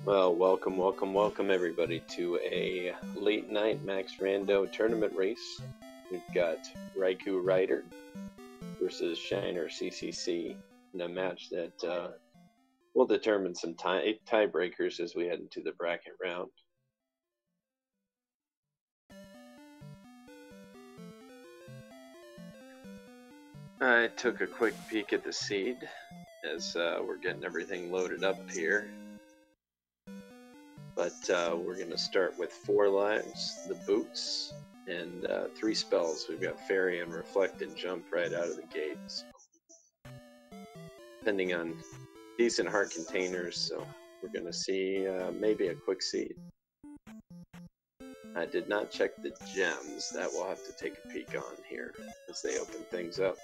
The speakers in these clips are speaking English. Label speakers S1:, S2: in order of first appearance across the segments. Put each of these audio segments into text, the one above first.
S1: Well, welcome everybody to a late night Max Rando tournament race. We've got Raikou Rider versus Shiner CCC in a match that will determine some tiebreakers as we head into the bracket round. I took a quick peek at the seed as we're getting everything loaded up here. But we're going to start with 4 lives, the boots, and 3 spells. We've got Fairy and Reflect and Jump right out of the gates. Depending on decent heart containers, so we're going to see maybe a quick seed. I did not check the gems. That we'll have to take a peek on here as they open things up.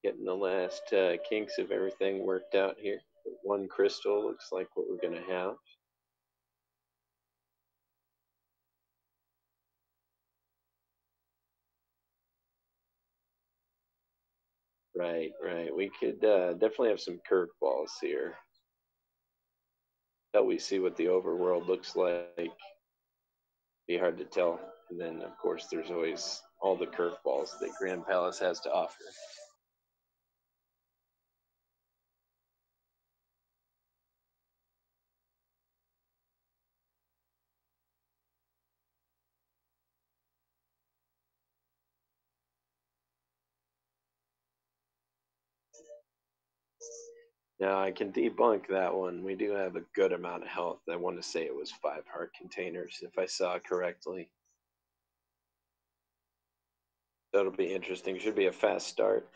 S1: Getting the last kinks of everything worked out here. 1 crystal looks like what we're going to have. Right. We could definitely have some curveballs here. That we see what the overworld looks like. Be hard to tell. And then, of course, there's always all the curveballs that Grand Palace has to offer. Now, I can debunk that one. We do have a good amount of health. I want to say it was 5 heart containers, if I saw correctly. That'll be interesting. Should be a fast start.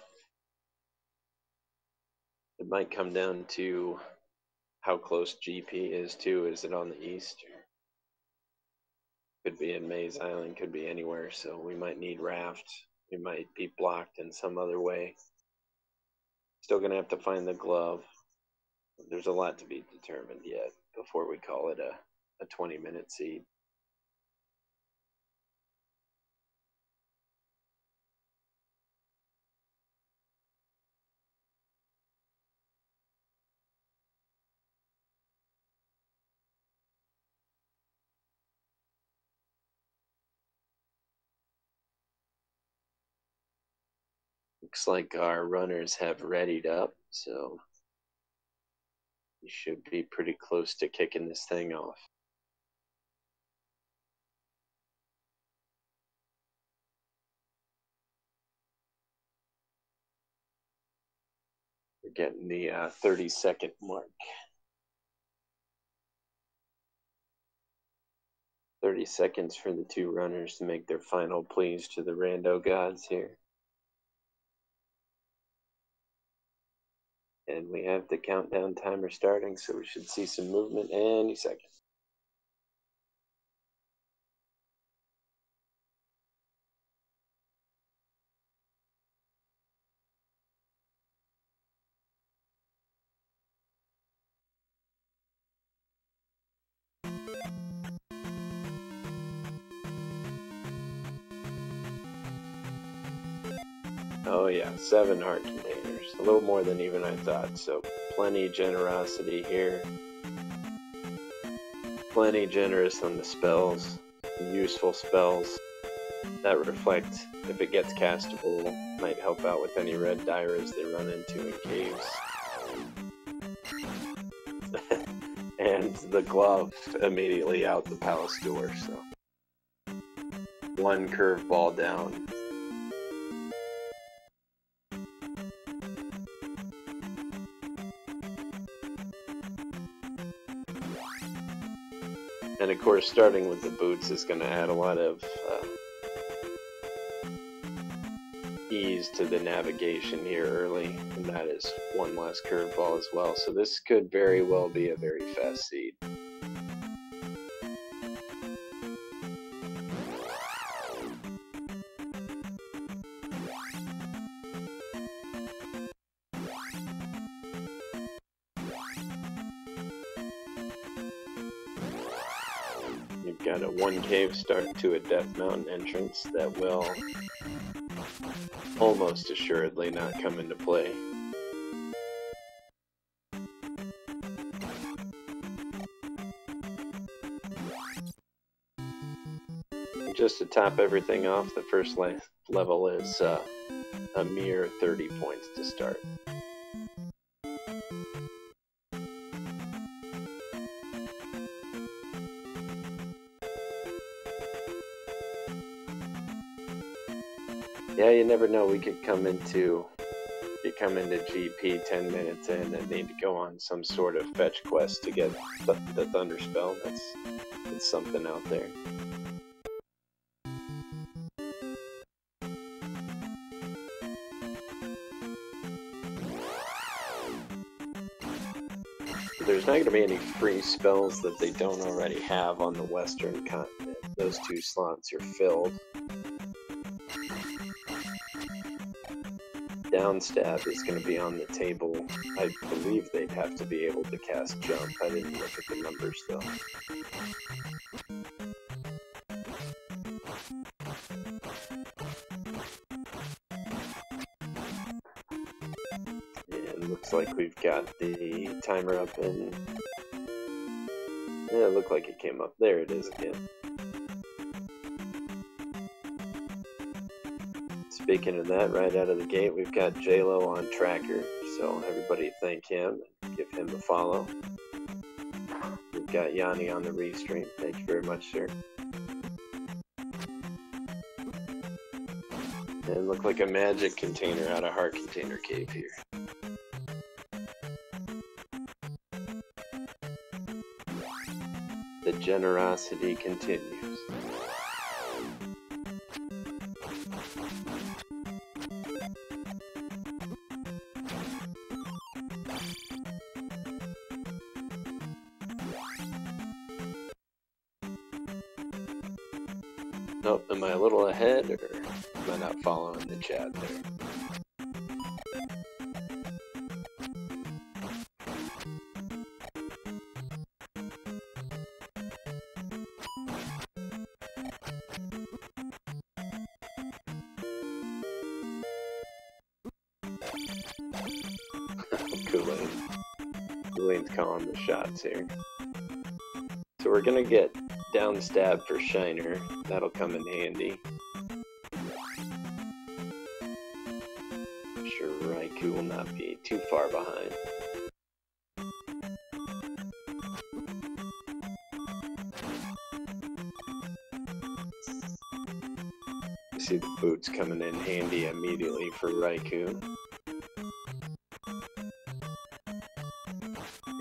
S1: It might come down to how close GP is to. Is it on the east? Could be in Maze Island, could be anywhere, so we might need raft. We might be blocked in some other way. Still gonna have to find the glove. There's a lot to be determined yet before we call it a 20-minute seed. Looks like our runners have readied up, so we should be pretty close to kicking this thing off. We're getting the 30-second mark. 30 seconds for the 2 runners to make their final pleas to the rando gods here. And we have the countdown timer starting, so we should see some movement any second. Oh yeah, 7 heart containers. A little more than even I thought, so plenty generosity here. Plenty generous on the spells, useful spells. That Reflect, if it gets castable, might help out with any red Dyras they run into in caves. And the glove immediately out the palace door, so 1 curveball down. And of course, starting with the boots is going to add a lot of ease keys to the navigation here early, and that is one less curveball as well. So this could very well be a very fast seed. You've got a one cave start to a Death Mountain entrance that will almost assuredly not come into play. Just to top everything off, the first level is a mere 30 points to start. Yeah, you never know. We could come into GP 10 minutes in and need to go on some sort of fetch quest to get the Thunder Spell. That's something out there. There's not going to be any free spells that they don't already have on the Western continent. Those two slots are filled. Downstab is going to be on the table. I believe they'd have to be able to cast Jump. I didn't look at the numbers though. And looks like we've got the timer up in... Yeah, it looked like it came up. There it is again. Speaking of that, right out of the gate, we've got J-Lo on tracker, so everybody thank him and give him a follow. We've got Yanni on the restream. Thank you very much, sir. And look like a magic container out of Heart Container Cave here. The generosity continues. Oh, am I a little ahead, or am I not following the chat there? Kool-Aid's calling the shots here. So we're gonna get down stab for Shiner. That'll come in handy. I'm sure Raikou will not be too far behind. I see the boots coming in handy immediately for Raikou.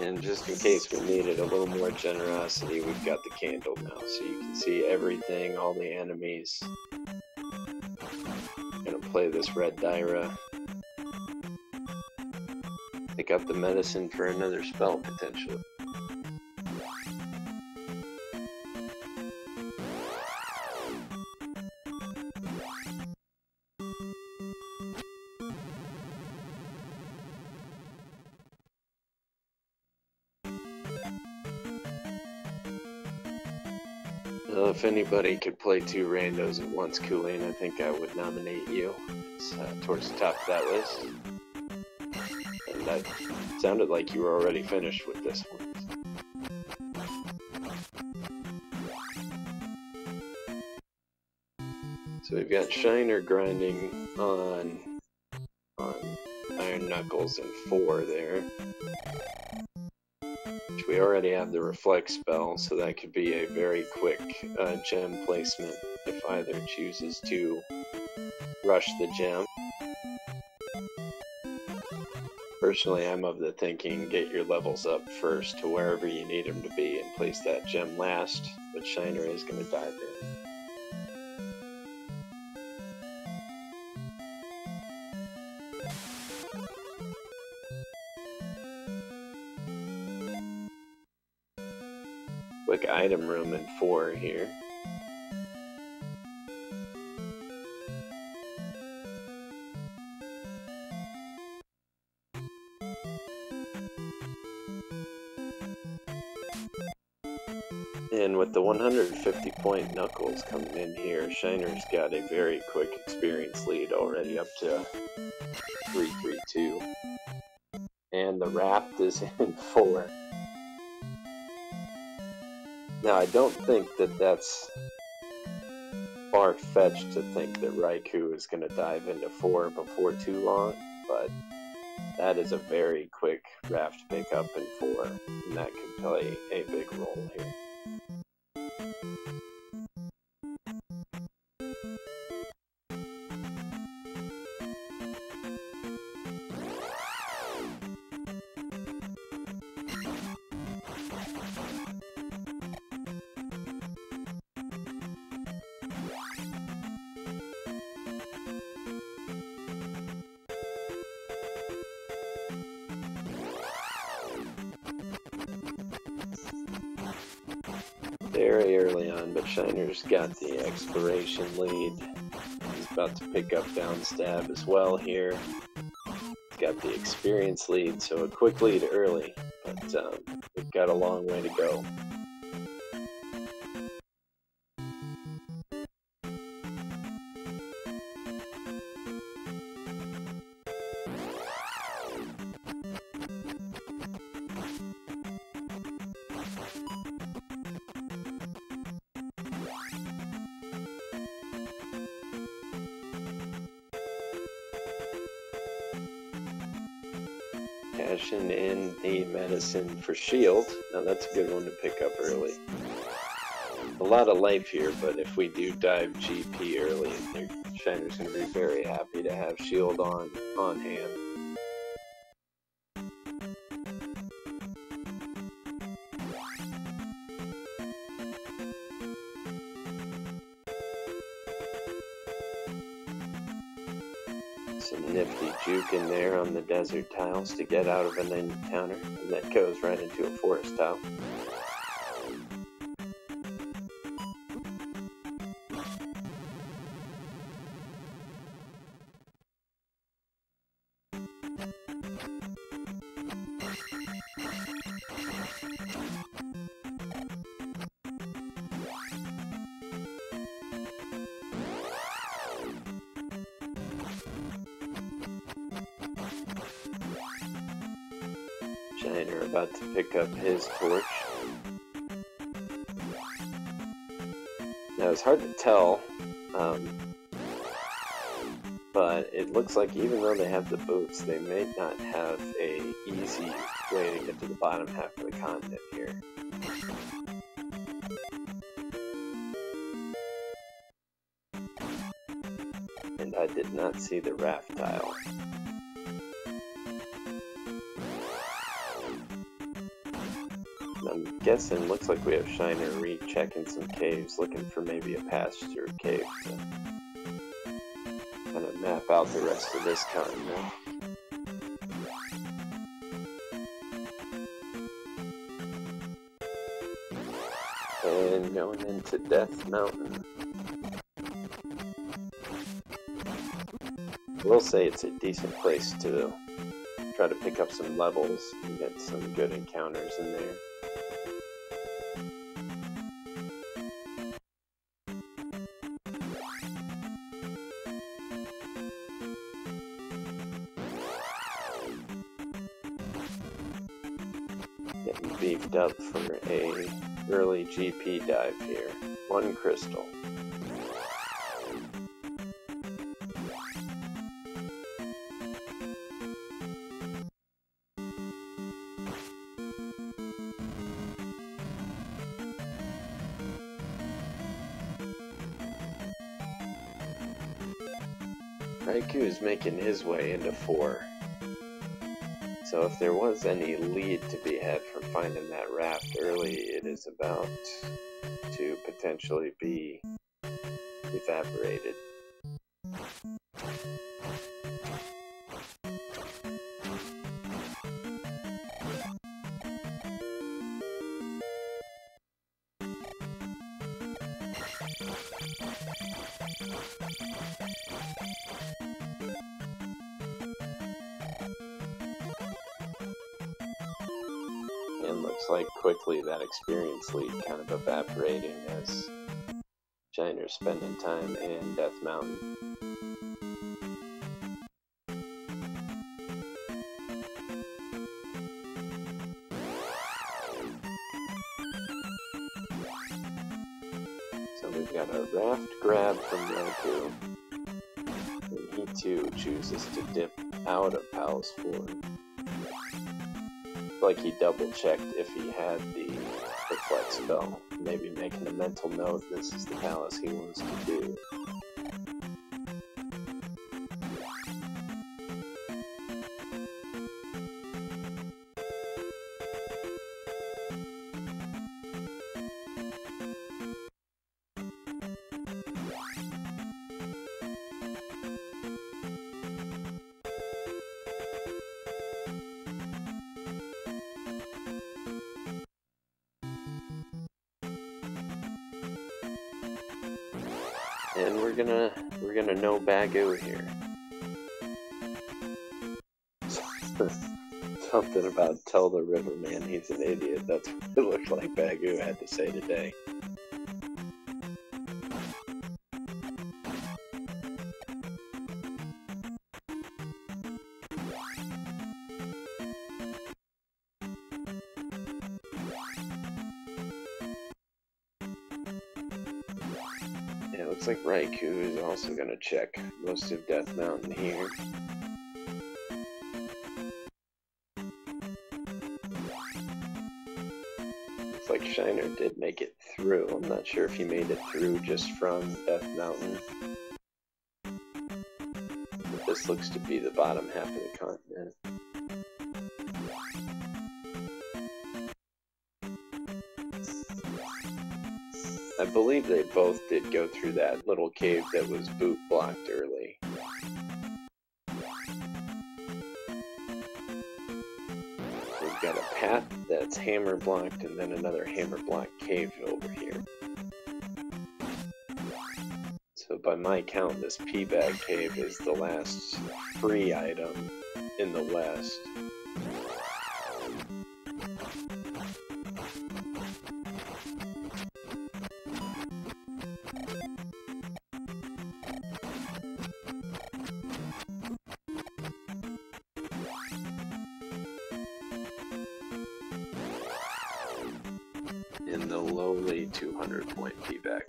S1: And just in case we needed a little more generosity, we've got the candle now, so you can see everything, all the enemies. I'm gonna play this red Dyra. Pick up the medicine for another spell, potentially. If anybody could play two randos at once, Kool-Aid, I think I would nominate you. It's towards the top of that list. And that sounded like you were already finished with this one. So we've got Shiner grinding on Iron Knuckles and 4 there. We already have the Reflect spell, so that could be a very quick gem placement if either chooses to rush the gem. Personally, I'm of the thinking, get your levels up first to wherever you need them to be and place that gem last, but Shiner is going to dive in. Quick item room in 4 here. And with the 150 point Knuckles coming in here, Shiner's got a very quick experience lead already up to 332. And the Raft is in 4. Now I don't think that that's far-fetched to think that Raikou is going to dive into 4 before too long, but that is a very quick Raft pickup in 4, and that could play a big role here. Very early on, but Shiner's got the exploration lead. He's about to pick up down stab as well here. He's got the experience lead, so a quick lead early, but we've got a long way to go. Cashing in the medicine for shield. Now that's a good one to pick up early. A lot of life here, but if we do dive GP early, Shiner's going to be very happy to have shield on hand. Some nifty juke in there on the desert tiles to get out of an encounter, and that goes right into a forest tile. Shiner about to pick up his torch. Now it's hard to tell, but it looks like even though they have the boots, they may not have a easy way to get to the bottom half of the continent here. And I did not see the raft tile. I'm guessing, looks like we have Shiner rechecking some caves, looking for maybe a pass-through cave to kind of map out the rest of this continent. And going into Death Mountain. I will say it's a decent place to try to pick up some levels and get some good encounters in there. Getting beefed up for a early GP dive here. 1 crystal. Raikou is making his way into 4. So if there was any lead to be had from finding that raft early, it is about to potentially be evaporated. And looks like quickly that experience lead kind of evaporating as Shiner's spending time in Death Mountain. So we've got a raft grab from Rando, and he too chooses to dip out of Palace 4. Like he double checked if he had the reflect spell, maybe making a mental note this is the palace he wants to do. And we're gonna know Bagu here. Something about tell the riverman he's an idiot. That's what it looked like Bagu had to say today. Yeah, it looks like Raikou is also going to check most of Death Mountain here. Looks like Shiner did make it through. I'm not sure if he made it through just from Death Mountain. But this looks to be the bottom half of the continent. I believe they both did go through that little cave that was boot blocked early. We've got a path that's hammer blocked and then another hammer blocked cave over here. So by my count, this P-Bag cave is the last free item in the west. In the lowly 200-point P-Bag.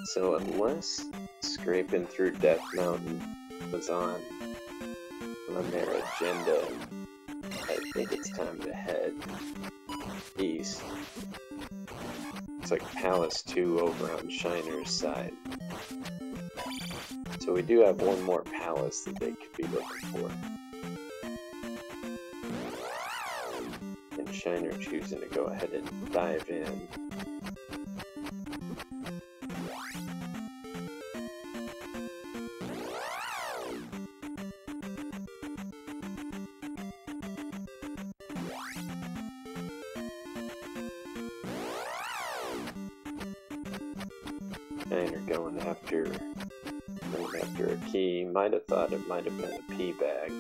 S1: So unless scraping through Death Mountain was on their agenda, I think it's time to head east. It's like Palace 2 over on Shiner's side. So we do have one more palace that they could be looking for. And Shiner choosing to go ahead and dive in. Shiner going after a key. Might have thought it might have been a P-Bag.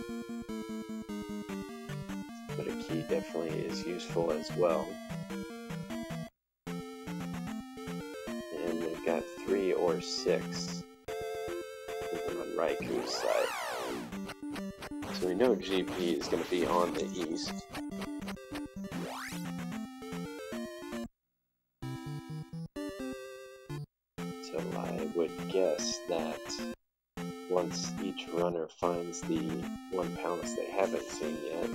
S1: But a key definitely is useful as well. And they've got 3 or 6 over on Raikou's side. So we know GP is going to be on the east. So I would guess that once each runner finds the one palace they haven't seen yet,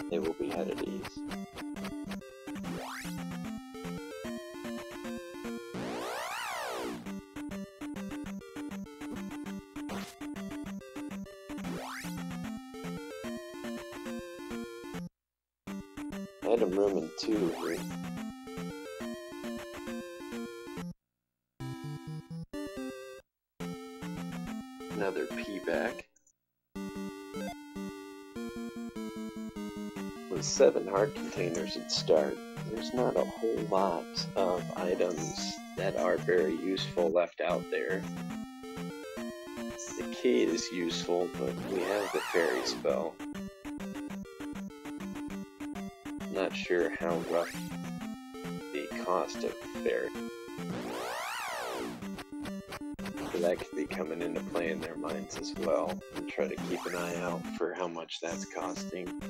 S1: they will be headed east. item room in 2 here. Another P-back. With 7 heart containers at start, there's not a whole lot of items that are very useful left out there. The key is useful, but we have the fairy spell. Not sure how rough the cost of fairy. So that could be coming into play in their minds as well, and try to keep an eye out for how much that's costing.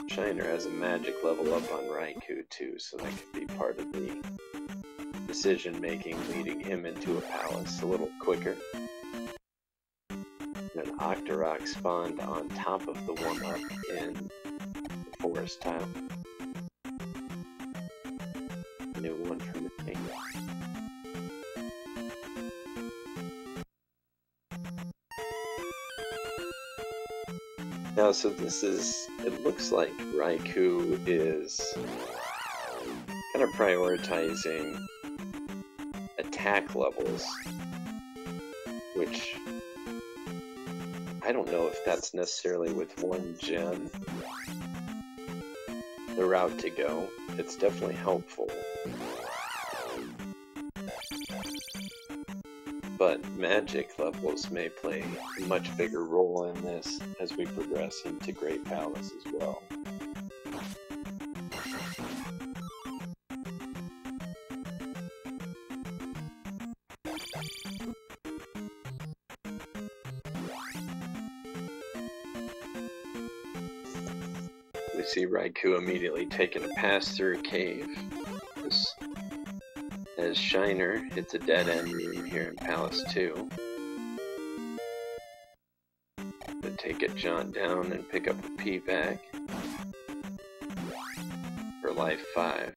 S1: Shiner has a magic level up on Raikou too, so that could be part of the decision making, leading him into a palace a little quicker. An Octorok spawned on top of the one up in the forest tile. New one from the king. Now, so this is, it looks like Raikou is kind of prioritizing attack levels, which I don't know if that's necessarily with 1 gem the route to go. It's definitely helpful. But magic levels may play a much bigger role in this as we progress into Great Palace as well. We see Raikou immediately taking a pass-through cave. As Shiner hits a dead-end room here in Palace 2. Then take a jaunt down and pick up a P-back for life 5.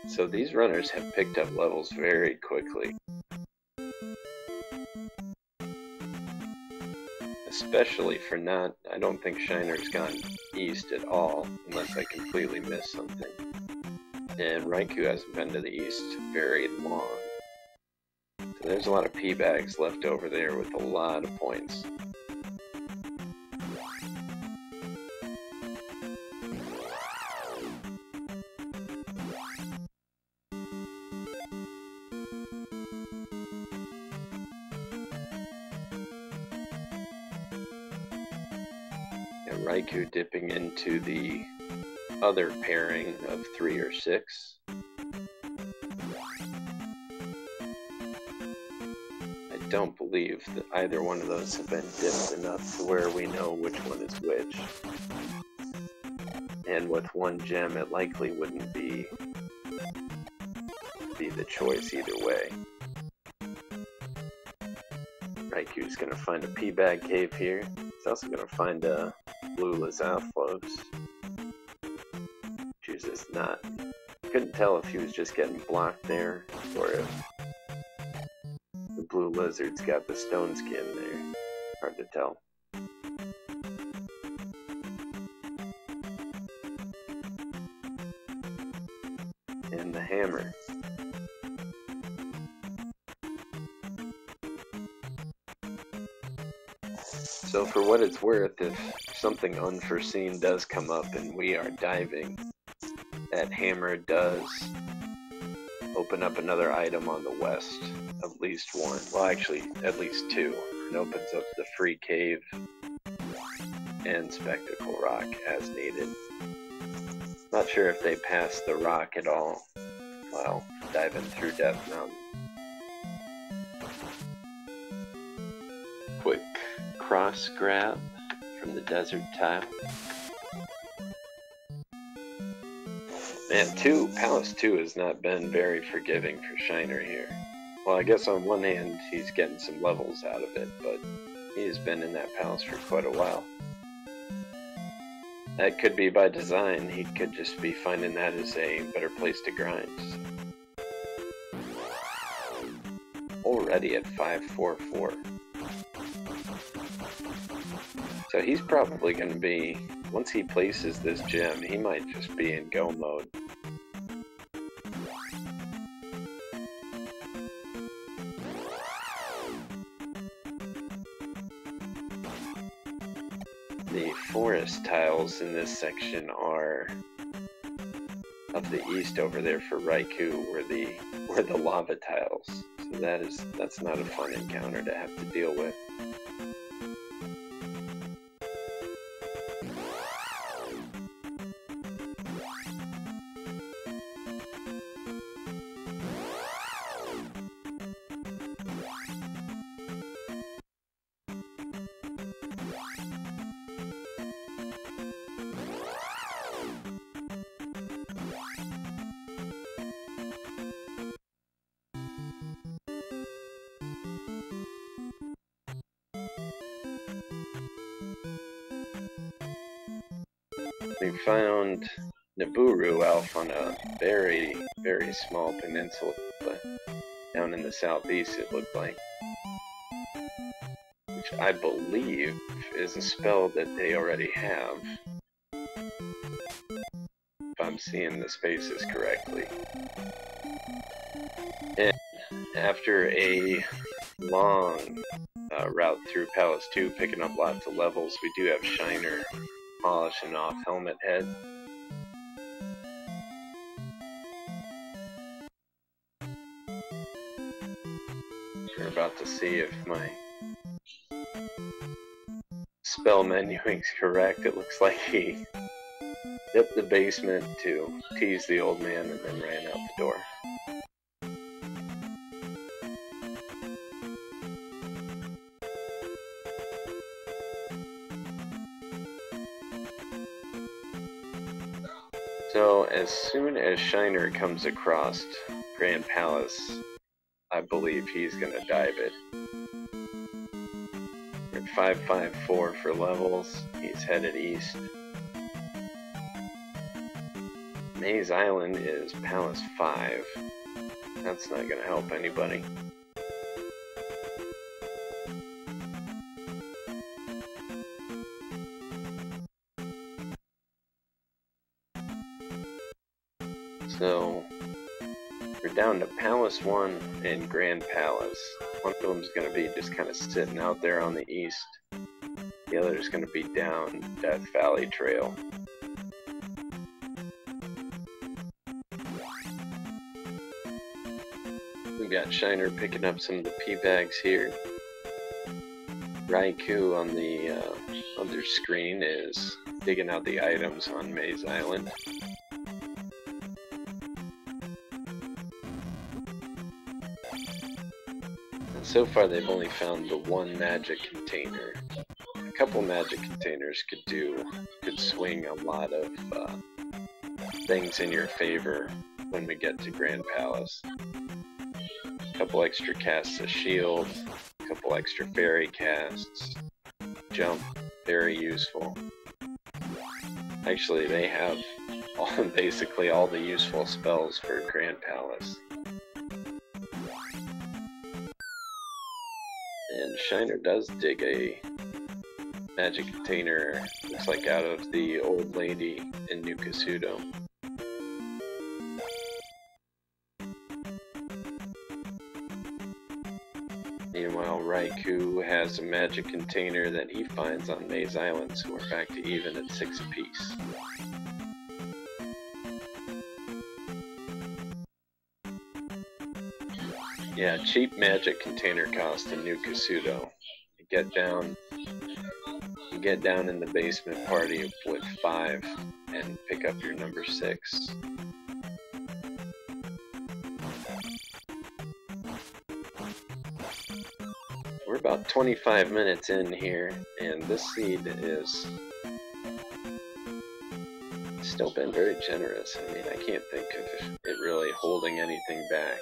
S1: So these runners have picked up levels very quickly. Especially for not, I don't think Shiner's gone east at all, unless I completely missed something. And Raikou hasn't been to the east very long. So there's a lot of P-bags left over there with a lot of points. Raikou dipping into the other pairing of 3 or 6. I don't believe that either one of those have been dipped enough to where we know which one is which. And with 1 gem, it likely wouldn't be the choice either way. Raikou's gonna find a P-bag cave here. He's also gonna find a blue Lazathlos. Chooses not. Couldn't tell if he was just getting blocked there, or if the blue lizard's got the stone skin there. Hard to tell. And the hammer. So for what it's worth, if something unforeseen does come up and we are diving, that hammer does open up another item on the west. At least 1. Well, actually, at least 2. It opens up the free cave and Spectacle Rock as needed. Not sure if they pass the rock at all while diving through Death Mountain. Quick cross grab from the desert tile. Man, Palace 2 has not been very forgiving for Shiner here. Well, I guess on one hand, he's getting some levels out of it, but he's been in that palace for quite a while. That could be by design. He could just be finding that as a better place to grind. already at 544. So he's probably going to be, once he places this gem, he might just be in go mode. The forest tiles in this section are of the east over there for Raikou, were the lava tiles. So that's not a fun encounter to have to deal with. We found Nibiru Elf on a very, very small peninsula down in the southeast, it looked like. Which I believe is a spell that they already have, if I'm seeing the spaces correctly. And after a long route through Palace 2, picking up lots of levels, we do have Shiner polishing off Helmet Head. We're about to see if my spell menuing's correct. It looks like he dipped the basement to tease the old man and then ran out the door. So as soon as Shiner comes across Grand Palace, I believe he's gonna dive it. We're at 554 for levels. He's headed east. Maze Island is Palace 5. That's not gonna help anybody. So we're down to Palace 1 and Grand Palace. One of them is going to be just kind of sitting out there on the east. The other is going to be down Death Valley Trail. We got Shiner picking up some of the pea bags here. Raikou on the other screen is digging out the items on Maze Island. So far they've only found the one magic container. A couple magic containers could swing a lot of things in your favor when we get to Grand Palace. A couple extra casts of shield, a couple extra fairy casts, jump, very useful. Actually they have basically all the useful spells for Grand Palace. And Shiner does dig a magic container, looks like out of the old lady in New Kasuto. Meanwhile, Raikou has a magic container that he finds on Maze Island, so we're back to even at 6 apiece. Yeah, cheap magic container cost in New Kasuto. You get down in the basement party with 5 and pick up your number 6. We're about 25 minutes in here, and this seed is still been very generous. I mean, I can't think of it really holding anything back.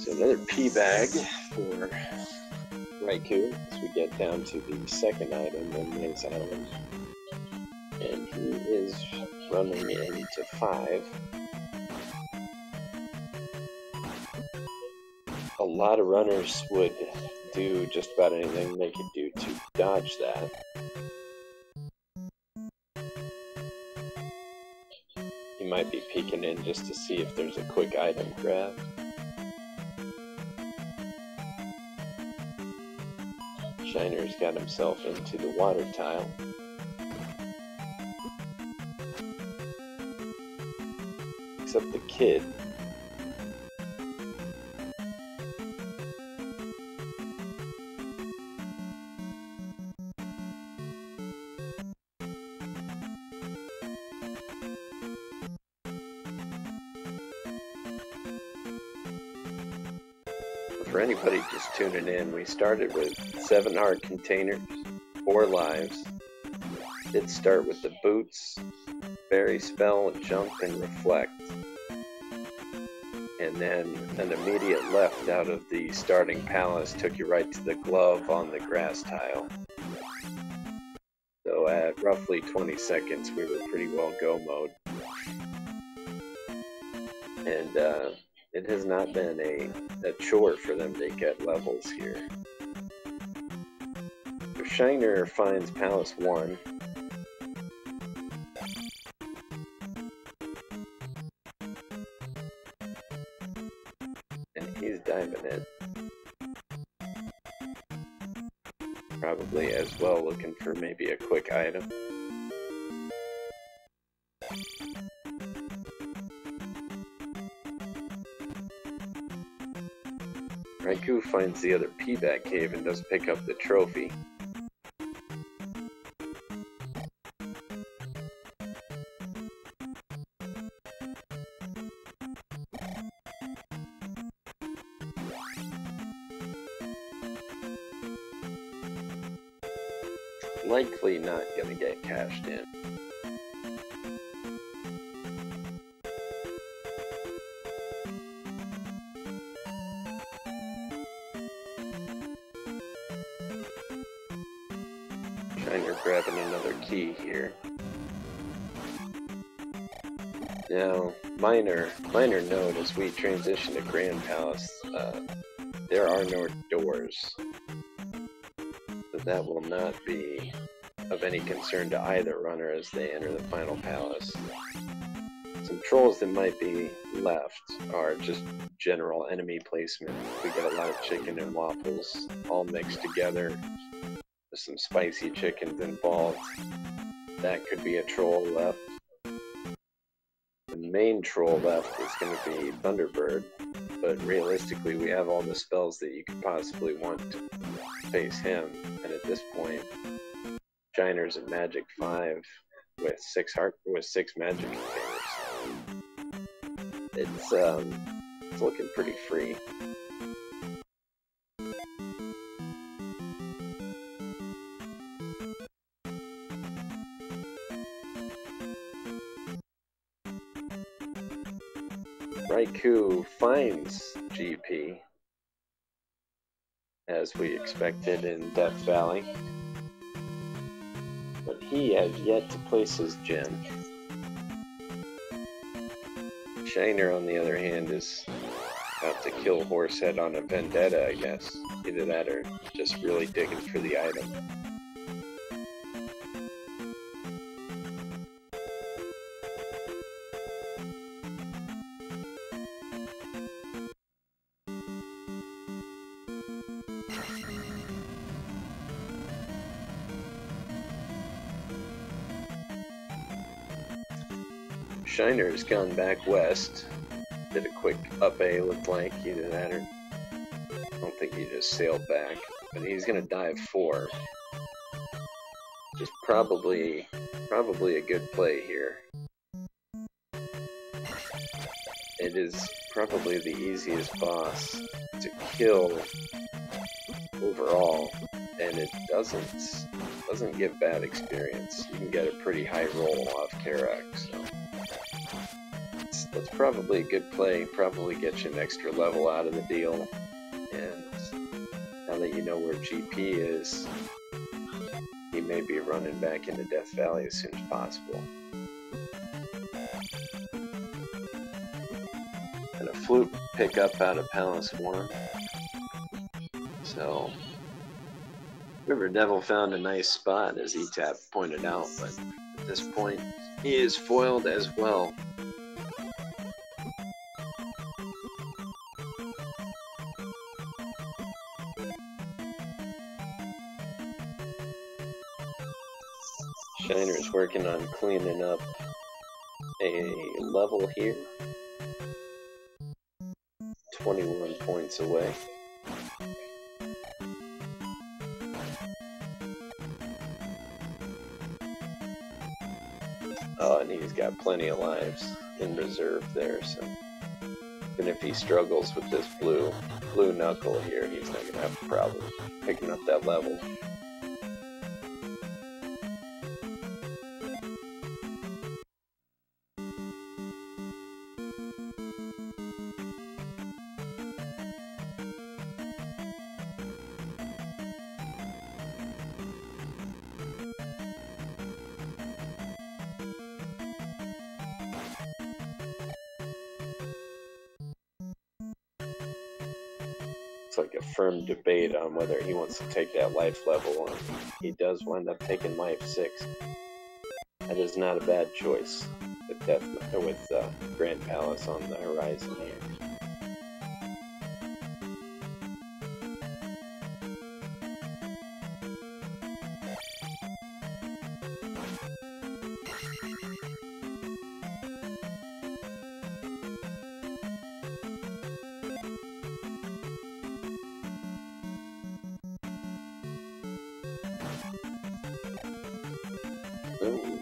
S1: So another P bag for Raikou as we get down to the second item in Maze Island. And he is running into 5. A lot of runners would do just about anything they could do to dodge that. You might be peeking in just to see if there's a quick item grab. Shiner's got himself into the water tile. Except the kid. For anybody just tuning in, we started with 7 heart containers, 4 lives. Did start with the boots, fairy spell, jump, and reflect. And then an immediate left out of the starting palace took you right to the glove on the grass tile. So at roughly 20 seconds we were pretty well go mode. And it has not been a chore for them to get levels here. So Shiner finds Palace 1. And he's diving in. Probably as well looking for maybe a quick item. Raikou finds the other P-back cave and does pick up the trophy. Likely not gonna get cashed in. Shiner grabbing another key here. Now, minor note as we transition to Grand Palace, there are no doors. So that will not be of any concern to either runner as they enter the final palace. Some trolls that might be left are just general enemy placement. We get a lot of chicken and waffles all mixed together. With some spicy chickens involved. That could be a troll left. The main troll left is going to be Thunderbird, but realistically we have all the spells that you could possibly want to face him, and at this point, Shiner's at Magic 5 with 6 magic containers. It's looking pretty free. Raikou finds GP, as we expected in Death Valley, but he has yet to place his gem. Shiner, on the other hand, is about to kill Horsehead on a vendetta, I guess. Either that or just really digging for the item. Shiner's gone back west. Did a quick up A, looked like either that or I don't think he just sailed back. But he's gonna dive 4. Which is probably a good play here. It is probably the easiest boss to kill overall, and it doesn't give bad experience. You can get a pretty high roll off Karak, so that's probably a good play. Probably get you an extra level out of the deal. And now that you know where GP is, he may be running back into Death Valley as soon as possible. And a flute pickup out of Palace 1. So, River Devil found a nice spot, as E-Tap pointed out, but at this point, he is foiled as well. Shiner's working on cleaning up a level here. 21 points away. Oh, and he's got plenty of lives in reserve there, so even if he struggles with this blue knuckle here, he's not going to have a problem picking up that level. It's like a firm debate on whether he wants to take that life level, and he does wind up taking life 6. That is not a bad choice with Grand Palace on the horizon here.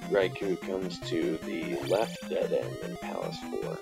S1: Raikou comes to the left dead end in Palace 4.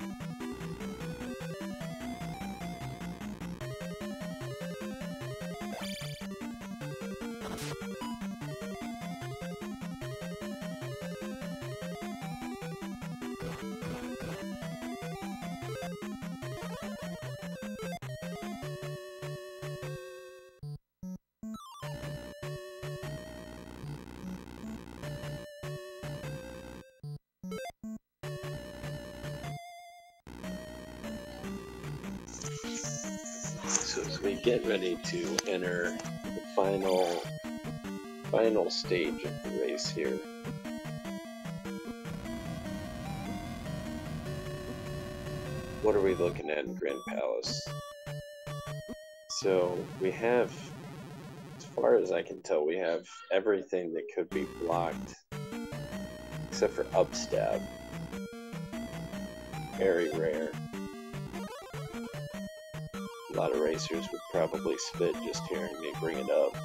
S1: So as we get ready to enter the final stage of the race here, what are we looking at in Grand Palace? So we have, as far as I can tell, we have everything that could be blocked except for upstab. Very rare. A lot of racers would probably spit just hearing me bring it up.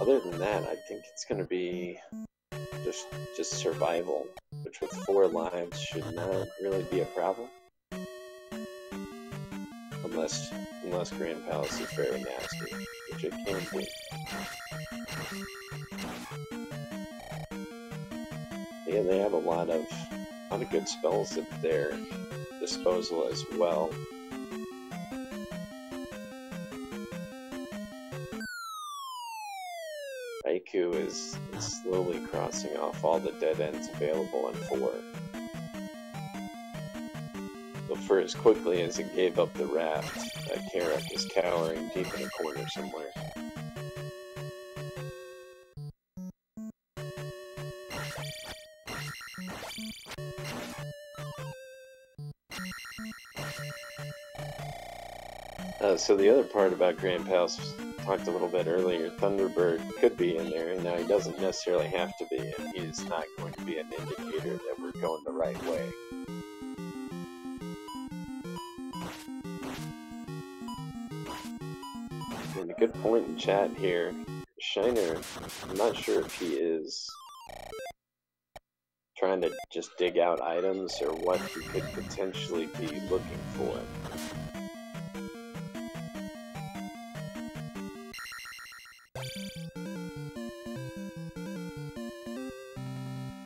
S1: Other than that, I think it's going to be just survival, which with 4 lives should not really be a problem. Unless Grand Palace is very nasty, which it can be. Yeah, they have a lot of good spells at their disposal as well. Raikou is slowly crossing off all the dead ends available in 4. But for as quickly as it gave up the raft, Carrick is cowering deep in a corner somewhere. So the other part about Grand Palace, talked a little bit earlier, Thunderbird could be in there, and now he doesn't necessarily have to be, and he's not going to be an indicator that we're going the right way. And a good point in chat here, Shiner, I'm not sure if he is trying to just dig out items or what he could potentially be looking for.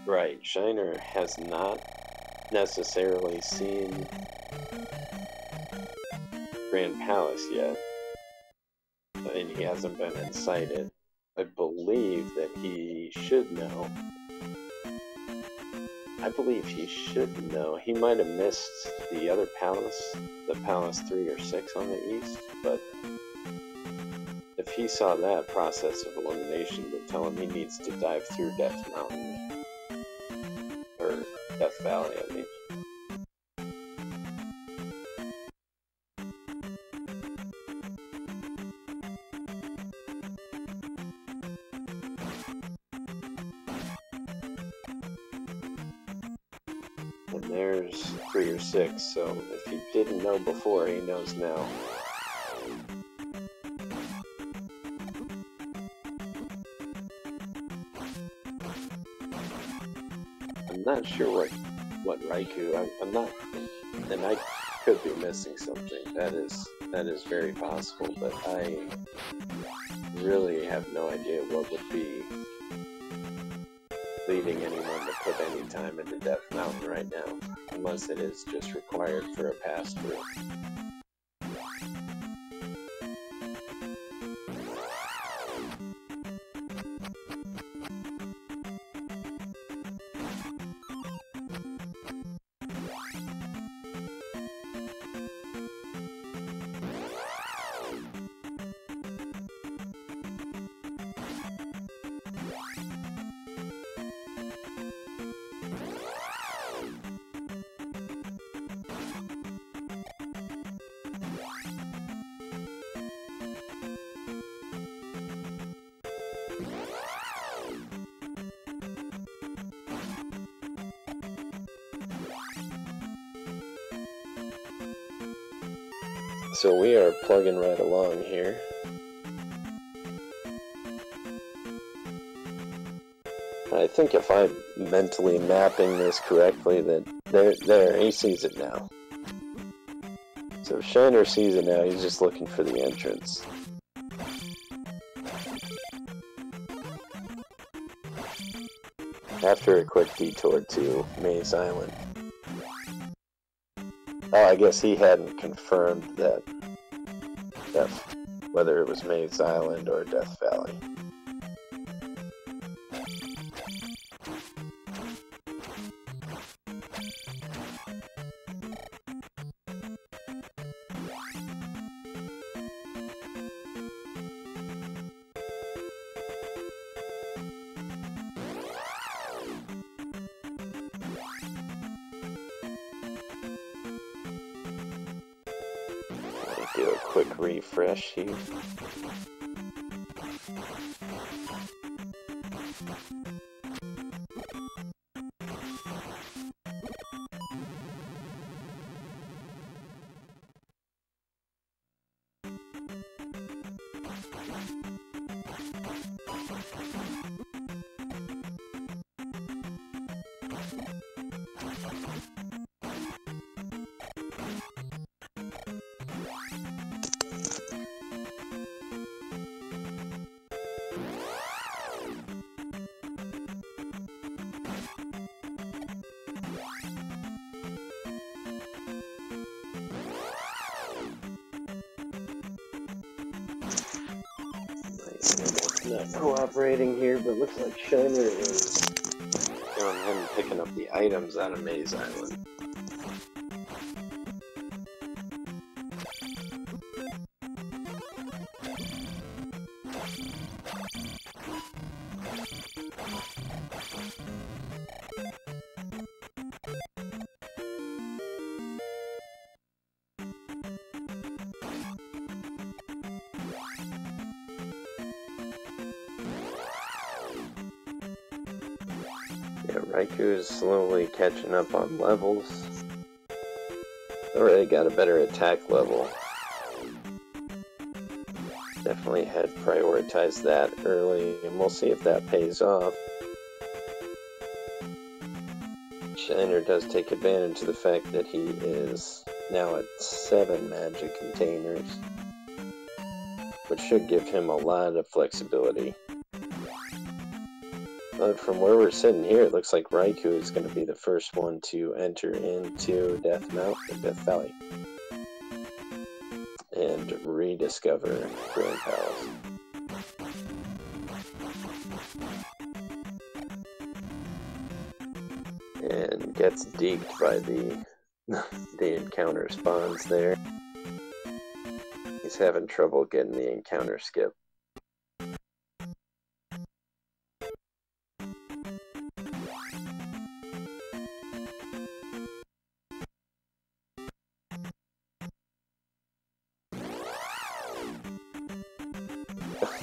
S1: Right, Shiner has not necessarily seen Grand Palace yet, and he hasn't been incited. I believe that he should know. I believe he should know. He might have missed the other palace, the Palace 3 or 6 on the east, but if he saw that, process of elimination would tell him he needs to dive through Death Mountain. Or Death Valley, I mean. And there's 3 or 6, so if he didn't know before, he knows now. I'm not sure what Raikou, I'm not, and I could be missing something, that is very possible, but I really have no idea what would be leading anyone to put any time into Death Mountain right now, unless it is just required for a pass-through. So we are plugging right along here. I think if I'm mentally mapping this correctly, that there, he sees it now. So if Shiner sees it now, he's just looking for the entrance. After a quick detour to Maze Island. Oh, I guess he hadn't confirmed that whether it was Maze Island or Death Valley. Do a quick refresh here. Not cooperating here, but looks like Shiner is going ahead and picking up the items out of Maze Island. Raikou is slowly catching up on levels. Already got a better attack level. Definitely had prioritized that early, and we'll see if that pays off. Shiner does take advantage of the fact that he is now at 7 magic containers, which should give him a lot of flexibility. But from where we're sitting here, it looks like Raikou is going to be the first one to enter into Death Valley and rediscover Grand Palace. And gets deked by the encounter spawns there. He's having trouble getting the encounter skip.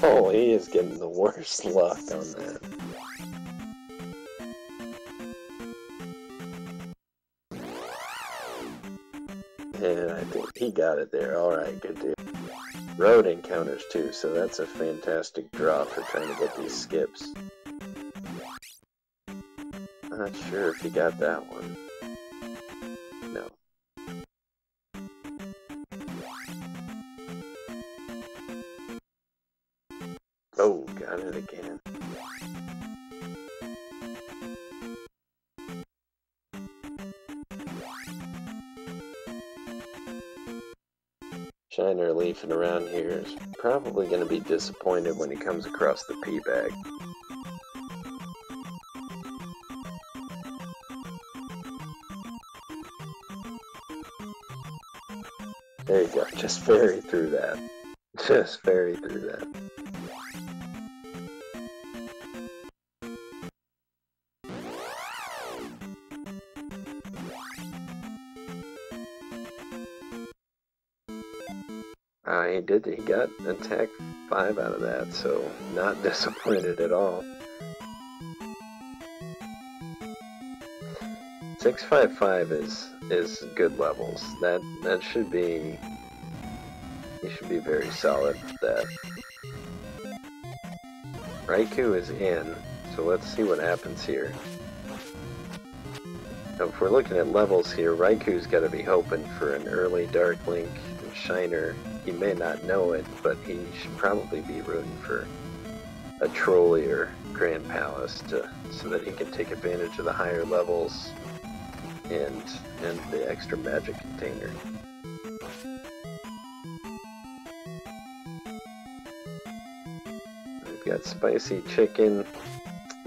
S1: Oh, he is getting the worst luck on that. And I think he got it there. Alright, good deal. Road encounters too, so that's a fantastic draw for trying to get these skips. Not sure if he got that one. No. Oh, got it again. Shiner leafing around here is probably going to be disappointed when he comes across the pea bag. There you go, just ferry through that. Just ferry through that. He got attack 5 out of that, so not disappointed at all. 655 is good levels. That should be, he should be very solid with that. Raikou is in, so let's see what happens here. Now, if we're looking at levels here, Raikou's got to be hoping for an early Dark Link and Shiner. He may not know it, but he should probably be rooting for a Trolley or Grand Palace so that he can take advantage of the higher levels and the extra magic container. We've got spicy chicken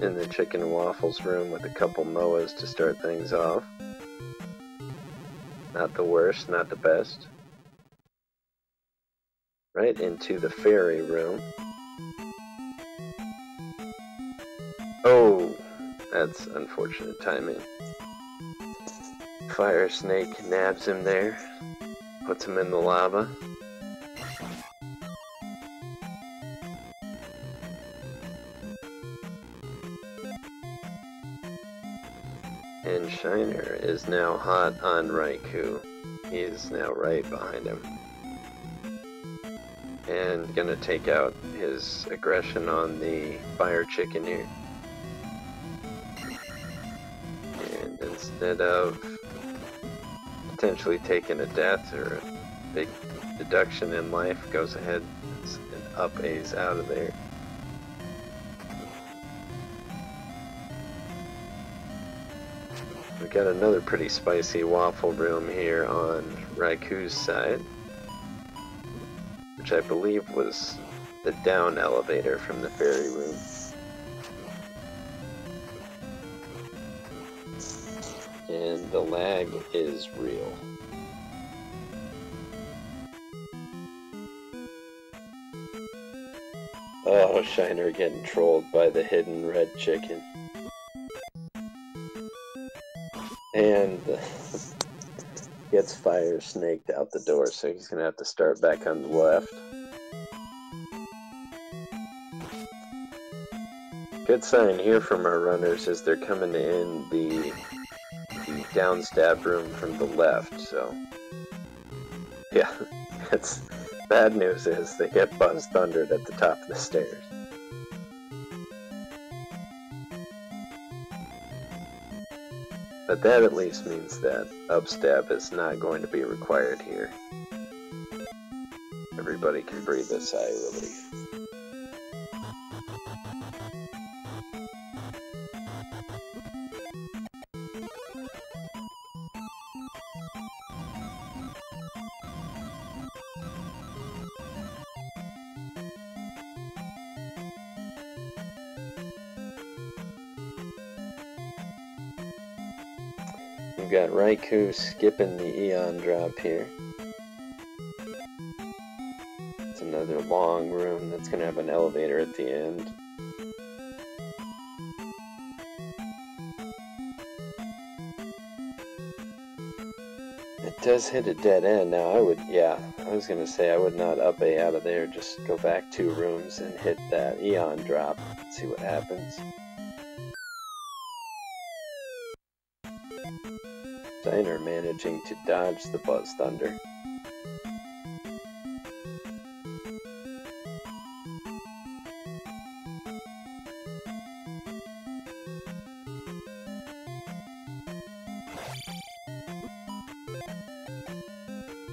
S1: in the chicken and waffles room with a couple Moas to start things off. Not the worst, not the best. Right into the fairy room. Oh, that's unfortunate timing. Fire snake nabs him there, puts him in the lava. And Shiner is now hot on Raikou. He is now right behind him. And gonna take out his aggression on the fire chicken here. And instead of potentially taking a death or a big deduction in life, goes ahead and up A's out of there. We've got another pretty spicy waffle room here on Raikou's side, which I believe was the down elevator from the fairy room. And the lag is real. Oh, Shiner getting trolled by the hidden red chicken. And gets fire snaked out the door, so he's gonna have to start back on the left. Good sign here from our runners is they're coming in the downstab room from the left, so yeah, it's bad news is they get buzzed thundered at the top of the stairs. But that at least means that upstab is not going to be required here. Everybody can breathe a sigh of relief. We've got Raikou skipping the Eon drop here. It's another long room that's going to have an elevator at the end. It does hit a dead end. Now I was going to say I would not up A out of there, just go back 2 rooms and hit that Eon drop, see what happens. Shiner managing to dodge the Buzz Thunder.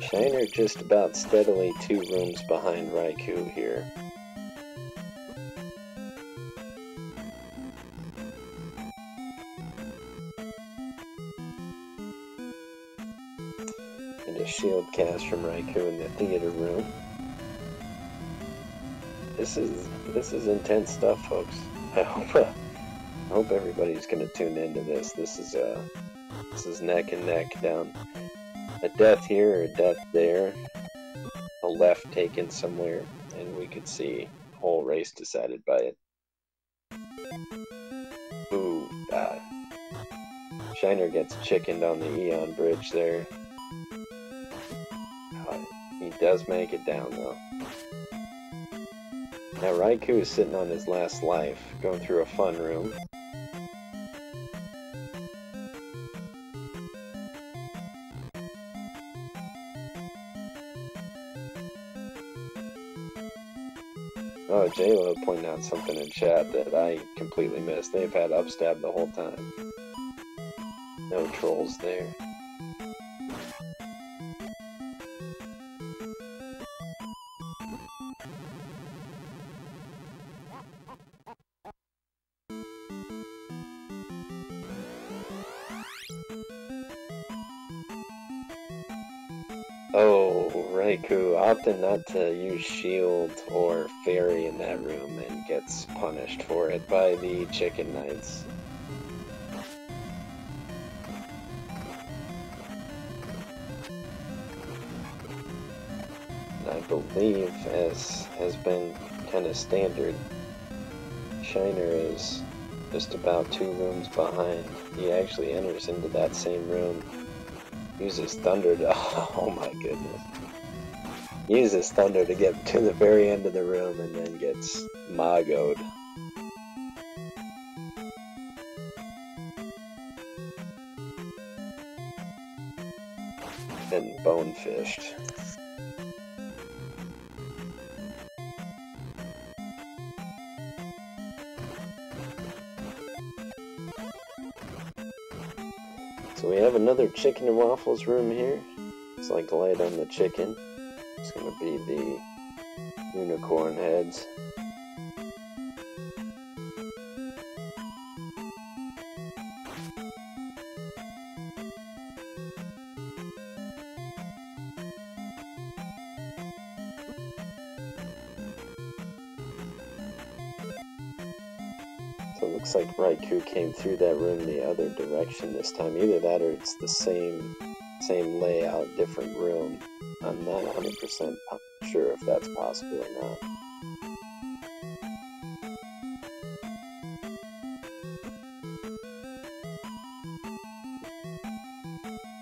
S1: Shiner just about steadily 2 rooms behind Raikou here. And a shield cast from Raikou in the theater room. This is intense stuff, folks. I hope everybody's gonna tune into this. This is neck and neck down. A death here or a death there, a left taken somewhere, and we could see whole race decided by it. Ooh, Shiner gets chickened on the Eon bridge there. He does make it down though. Now Raikou is sitting on his last life, going through a fun room. Oh, JLo pointed out something in chat that I completely missed. They've had upstab the whole time. No trolls there. Oh, Raikou opted not to use shield or fairy in that room and gets punished for it by the Chicken Knights. And I believe, as has been kind of standard, Shiner is just about 2 rooms behind. He actually enters into that same room. Uses Thunder to... oh my goodness. Uses Thunder to get to the very end of the room and then gets Magoed. And Bonefished. So we have another chicken and waffles room here. It's like light on the chicken. It's gonna be the unicorn heads. So it looks like Raikou came through that room the other direction this time. Either that or it's the same layout, different room. I'm not 100% sure if that's possible or not.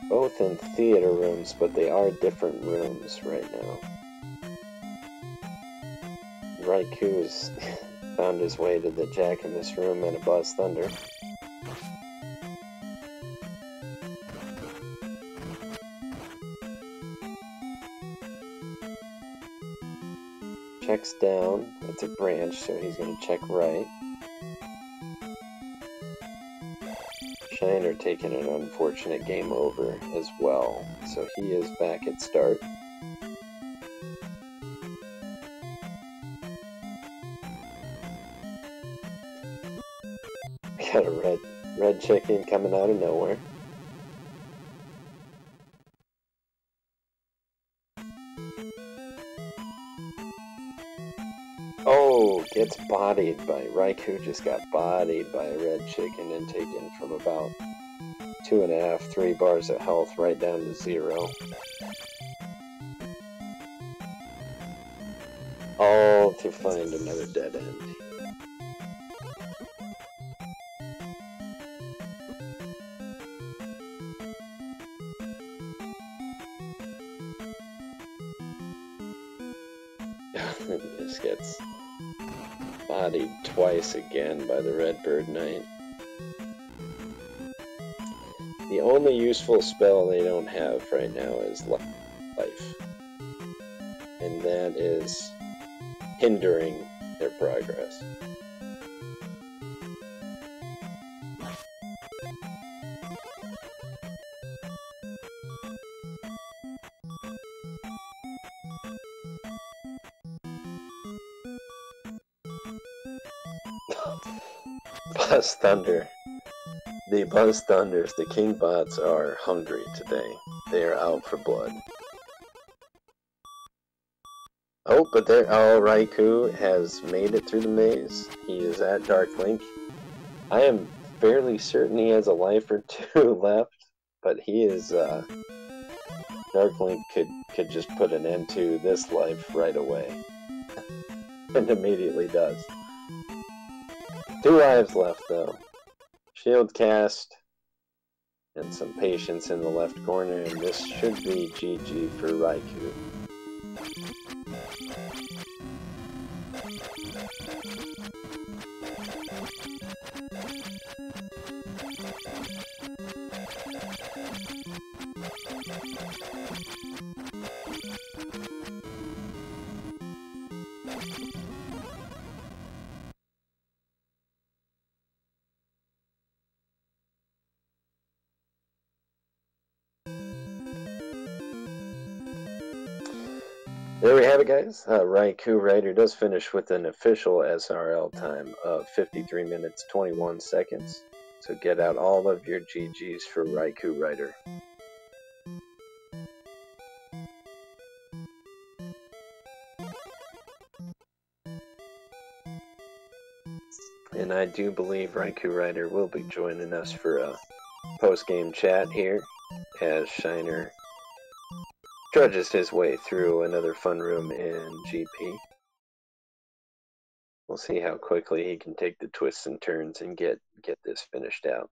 S1: Both in theater rooms, but they are different rooms right now. Raikou's found his way to the Jack in this room and a Buzz Thunder. Checks down. It's a branch, so he's going to check right. Shiner taking an unfortunate game over as well, so he is back at start. Got a red chicken coming out of nowhere. Oh, gets bodied by Raikou. Just got bodied by a red chicken and taken from about 2.5, 3 bars of health right down to 0. All to find another dead end. This gets bodied twice again by the Redbird Knight. The only useful spell they don't have right now is life. And that is hindering their progress. Buzz Thunder. The Buzz Thunders, the King Bots, are hungry today. They are out for blood. Oh, but there, Raikou has made it through the maze. He is at Dark Link. I am fairly certain he has a life or two left, but he is, Dark Link could just put an end to this life right away. And immediately does. 2 lives left, though. Shield cast, and some patience in the left corner, and this should be GG for Raikou. There we have it, guys. Raikou Rider does finish with an official SRL time of 53 minutes 21 seconds. So get out all of your GGs for Raikou Rider. And I do believe Raikou Rider will be joining us for a post-game chat here as Shiner trudges his way through another fun room in GP. We'll see how quickly he can take the twists and turns and get this finished out.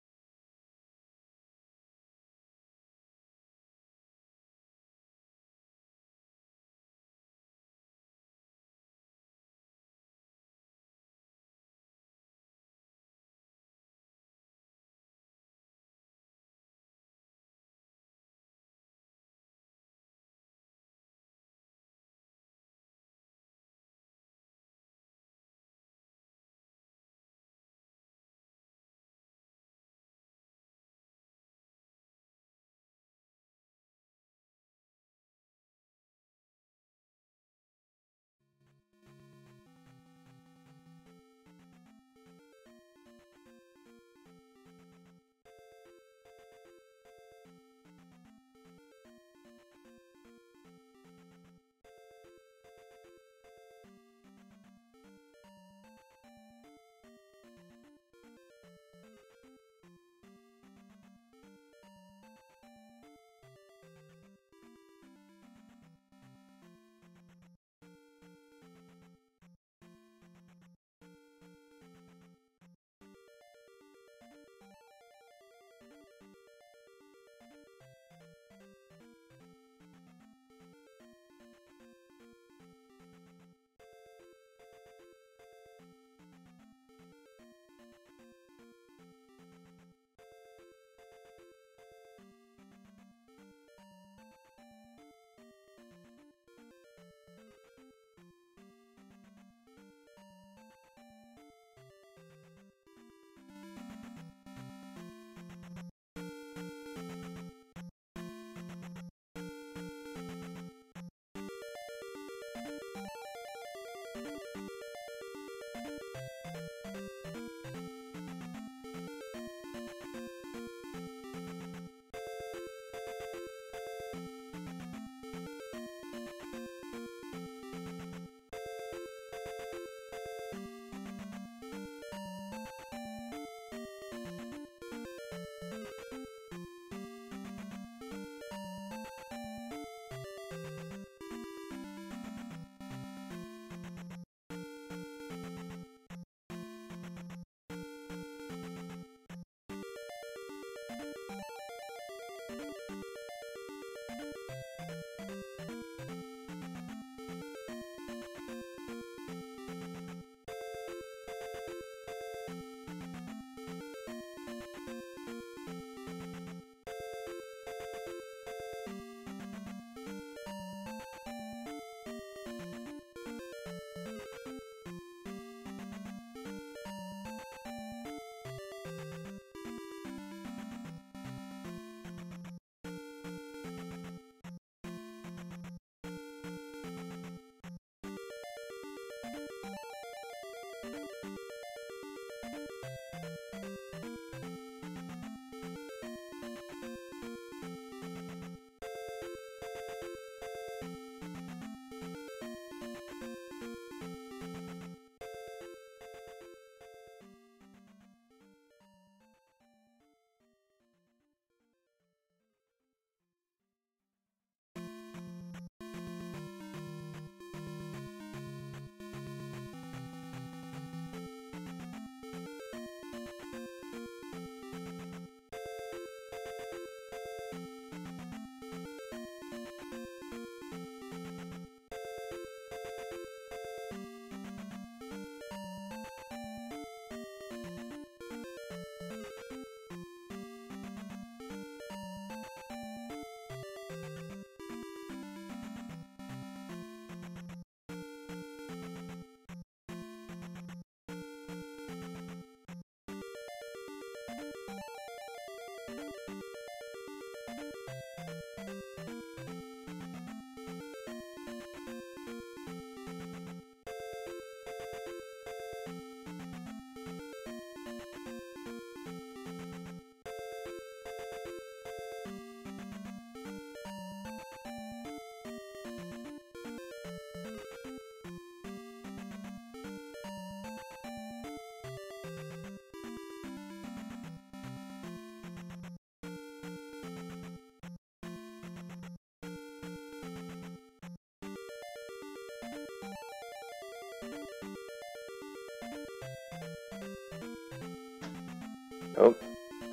S1: Oh,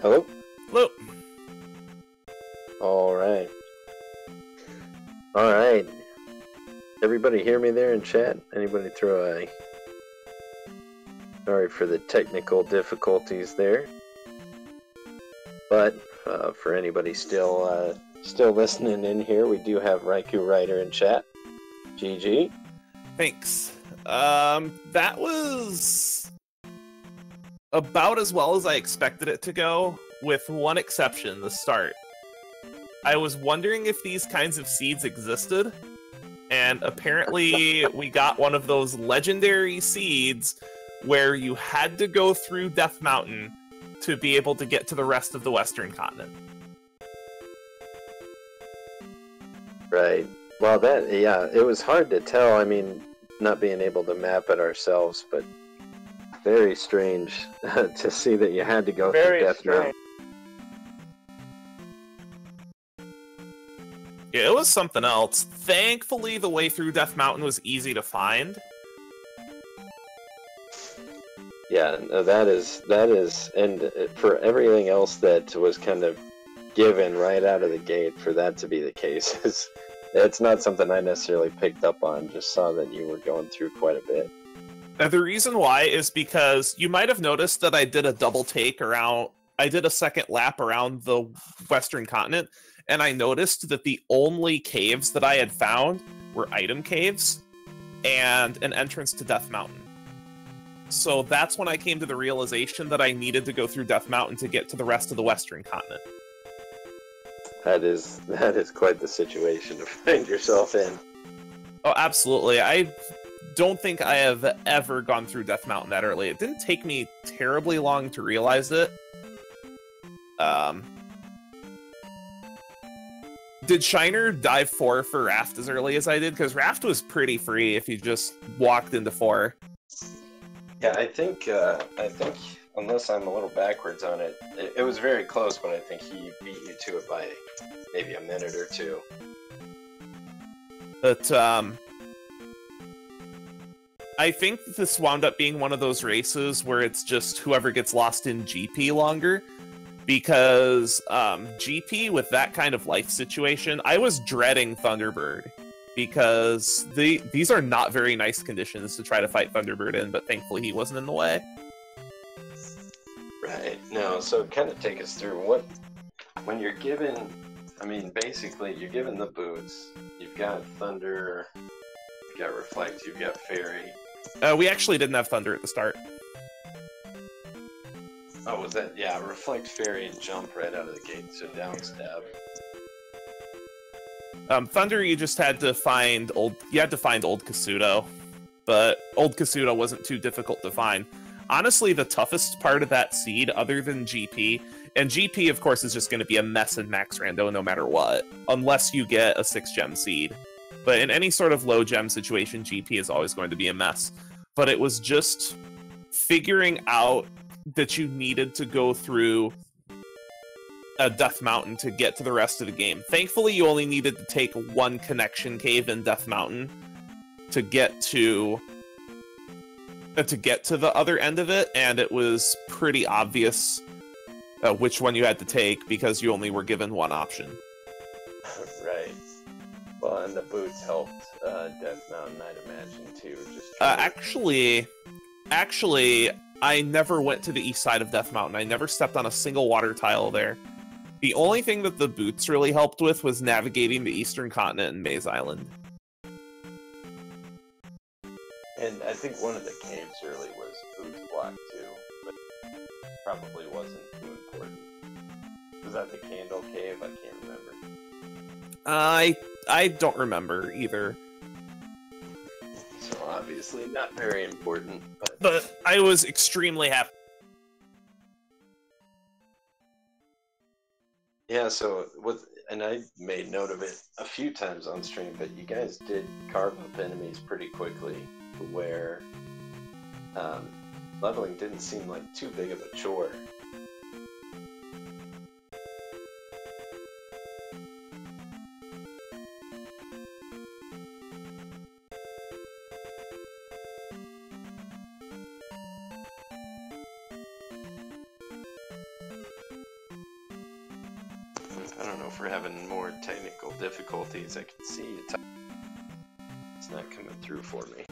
S1: hello?
S2: Hello.
S1: Alright. Alright. Everybody hear me there in chat? Anybody throw a... Sorry for the technical difficulties there. But, for anybody still listening in here, we do have Raikou Rider in chat. GG.
S2: Thanks. That was about as well as I expected it to go, with one exception, the start. I was wondering if these kinds of seeds existed, and apparently we got one of those legendary seeds where you had to go through Death Mountain to be able to get to the rest of the Western continent.
S1: Right. Well, it was hard to tell. I mean, not being able to map it ourselves, but very strange to see that you had to go through Death Mountain.
S2: Yeah, it was something else. Thankfully, the way through Death Mountain was easy to find.
S1: Yeah, no, that is, and for everything else that was kind of given right out of the gate, for that to be the case, it's not something I necessarily picked up on, just saw that you were going through quite a bit.
S2: The reason why is because you might have noticed that I did a double take around, I did a second lap around the Western continent, and I noticed that the only caves that I had found were item caves and an entrance to Death Mountain. So that's when I came to the realization that I needed to go through Death Mountain to get to the rest of the Western continent.
S1: That is quite the situation to find yourself in.
S2: Oh, absolutely. I don't think I have ever gone through Death Mountain that early. It didn't take me terribly long to realize it. Did Shiner dive 4 for Raft as early as I did? Because Raft was pretty free if you just walked into 4.
S1: Yeah, I think unless I'm a little backwards on it, it was very close, but I think he beat you to it by maybe a minute or two.
S2: But I think this wound up being one of those races where it's just whoever gets lost in GP longer, because GP with that kind of life situation, I was dreading Thunderbird, because these are not very nice conditions to try to fight Thunderbird in, but thankfully he wasn't in the way.
S1: Right. No, so kind of take us through when you're given, I mean, basically you're given the boots, you've got Thunder, you've got Reflect, you've got Fairy.
S2: We actually didn't have Thunder at the start.
S1: Oh, was that? Yeah, Reflect, Fairy, and Jump right out of the gate, so down stab.
S2: Thunder, you just had to find old Kasuto, but old Kasuto wasn't too difficult to find. Honestly, the toughest part of that seed, other than GP, and GP, of course, is just going to be a mess in Max Rando no matter what, unless you get a 6-gem seed. But in any sort of low-gem situation, GP is always going to be a mess. But it was just figuring out that you needed to go through a Death Mountain to get to the rest of the game. Thankfully, you only needed to take one connection cave in Death Mountain to get to the other end of it, and it was pretty obvious which one you had to take because you only were given one option.
S1: Right. Well, and the boots helped Death Mountain, I'd imagine, too. Just
S2: actually, I never went to the east side of Death Mountain. I never stepped on a single water tile there. The only thing that the boots really helped with was navigating the eastern continent and Maze Island.
S1: And I think one of the caves early was Boots Block too, but probably wasn't too important. Was that the Candle Cave? I can't remember.
S2: I don't remember either.
S1: So obviously not very important,
S2: but I was extremely happy.
S1: Yeah, so and I made note of it a few times on stream, but you guys did carve up enemies pretty quickly, where leveling didn't seem like too big of a chore. I don't know if we're having more technical difficulties. I can see it. It's not coming through for me.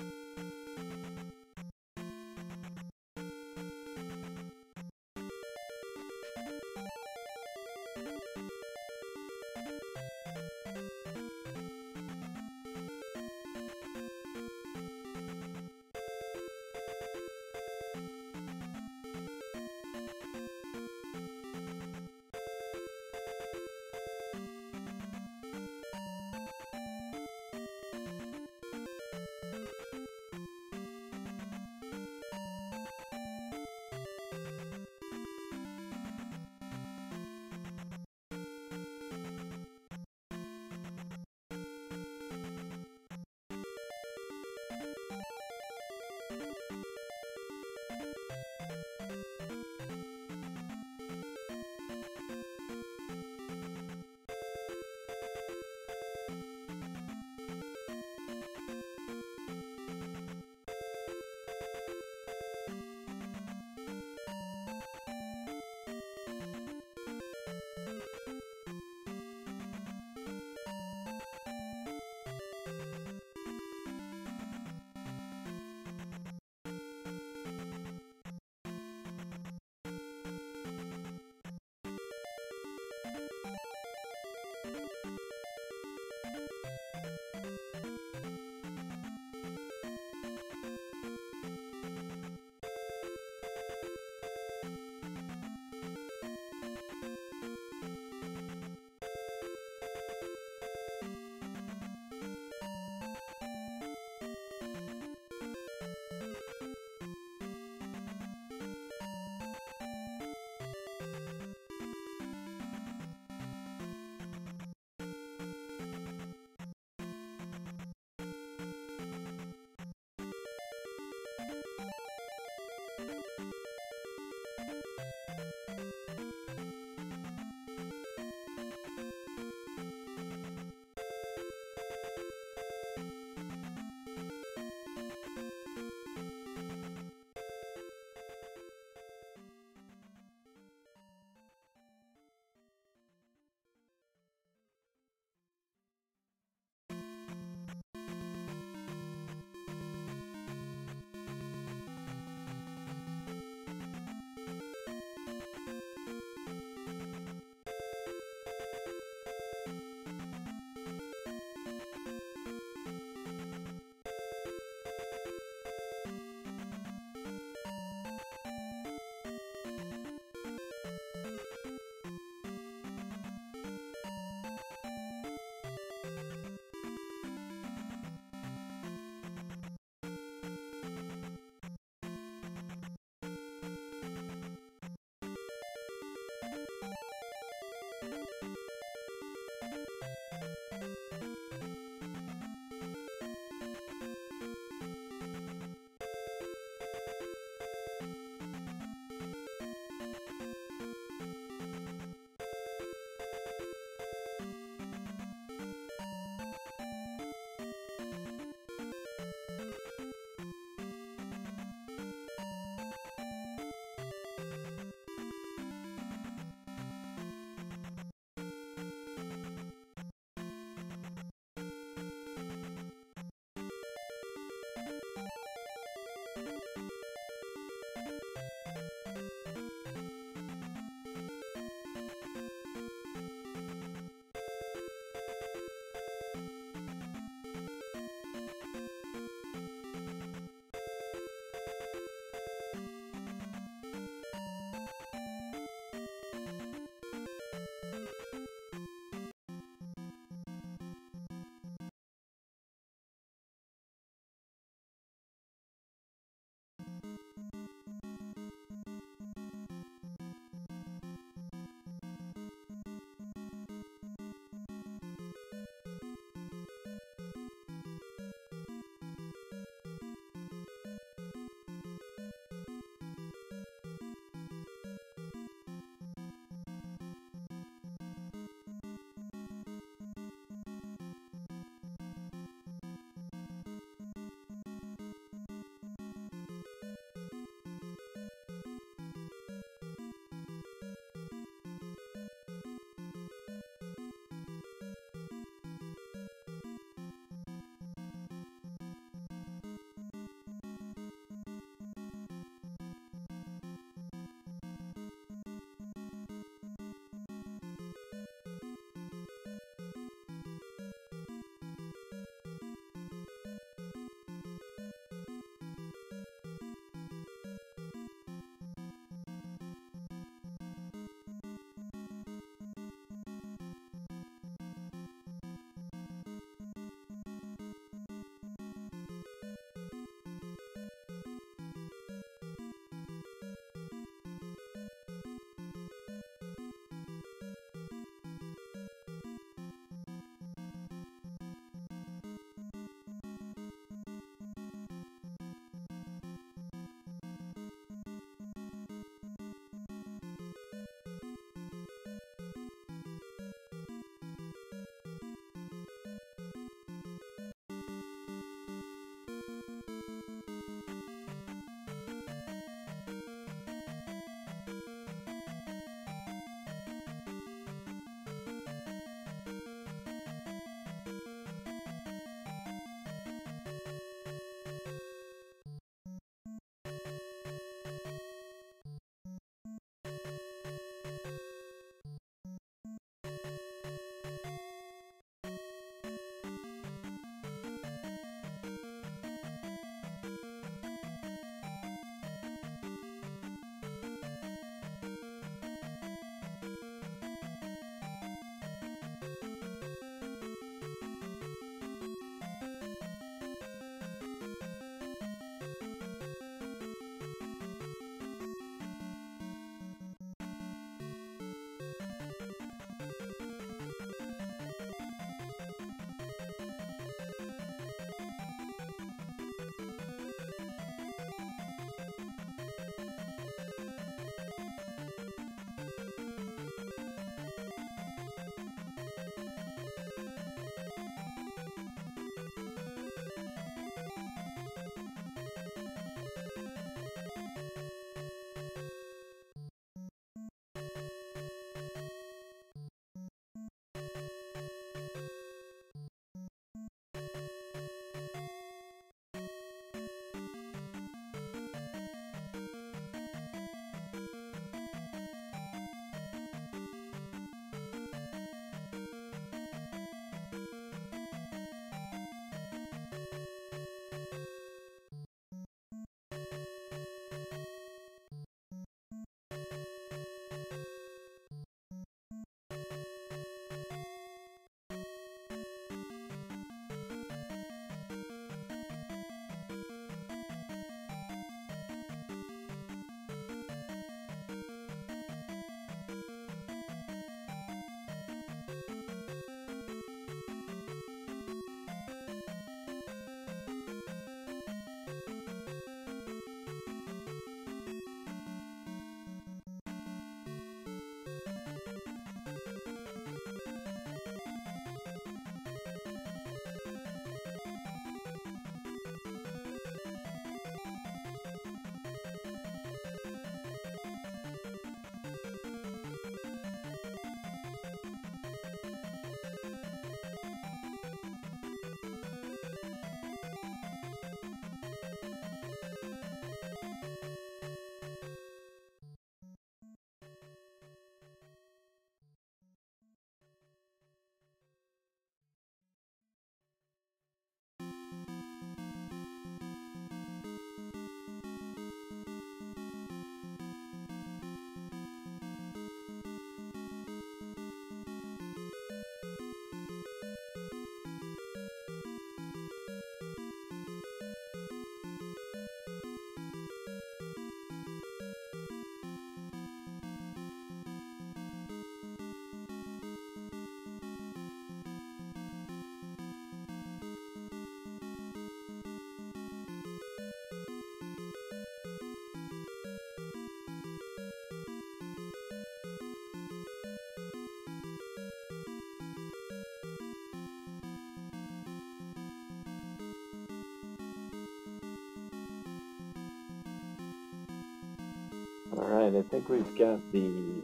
S1: Alright, I think we've got the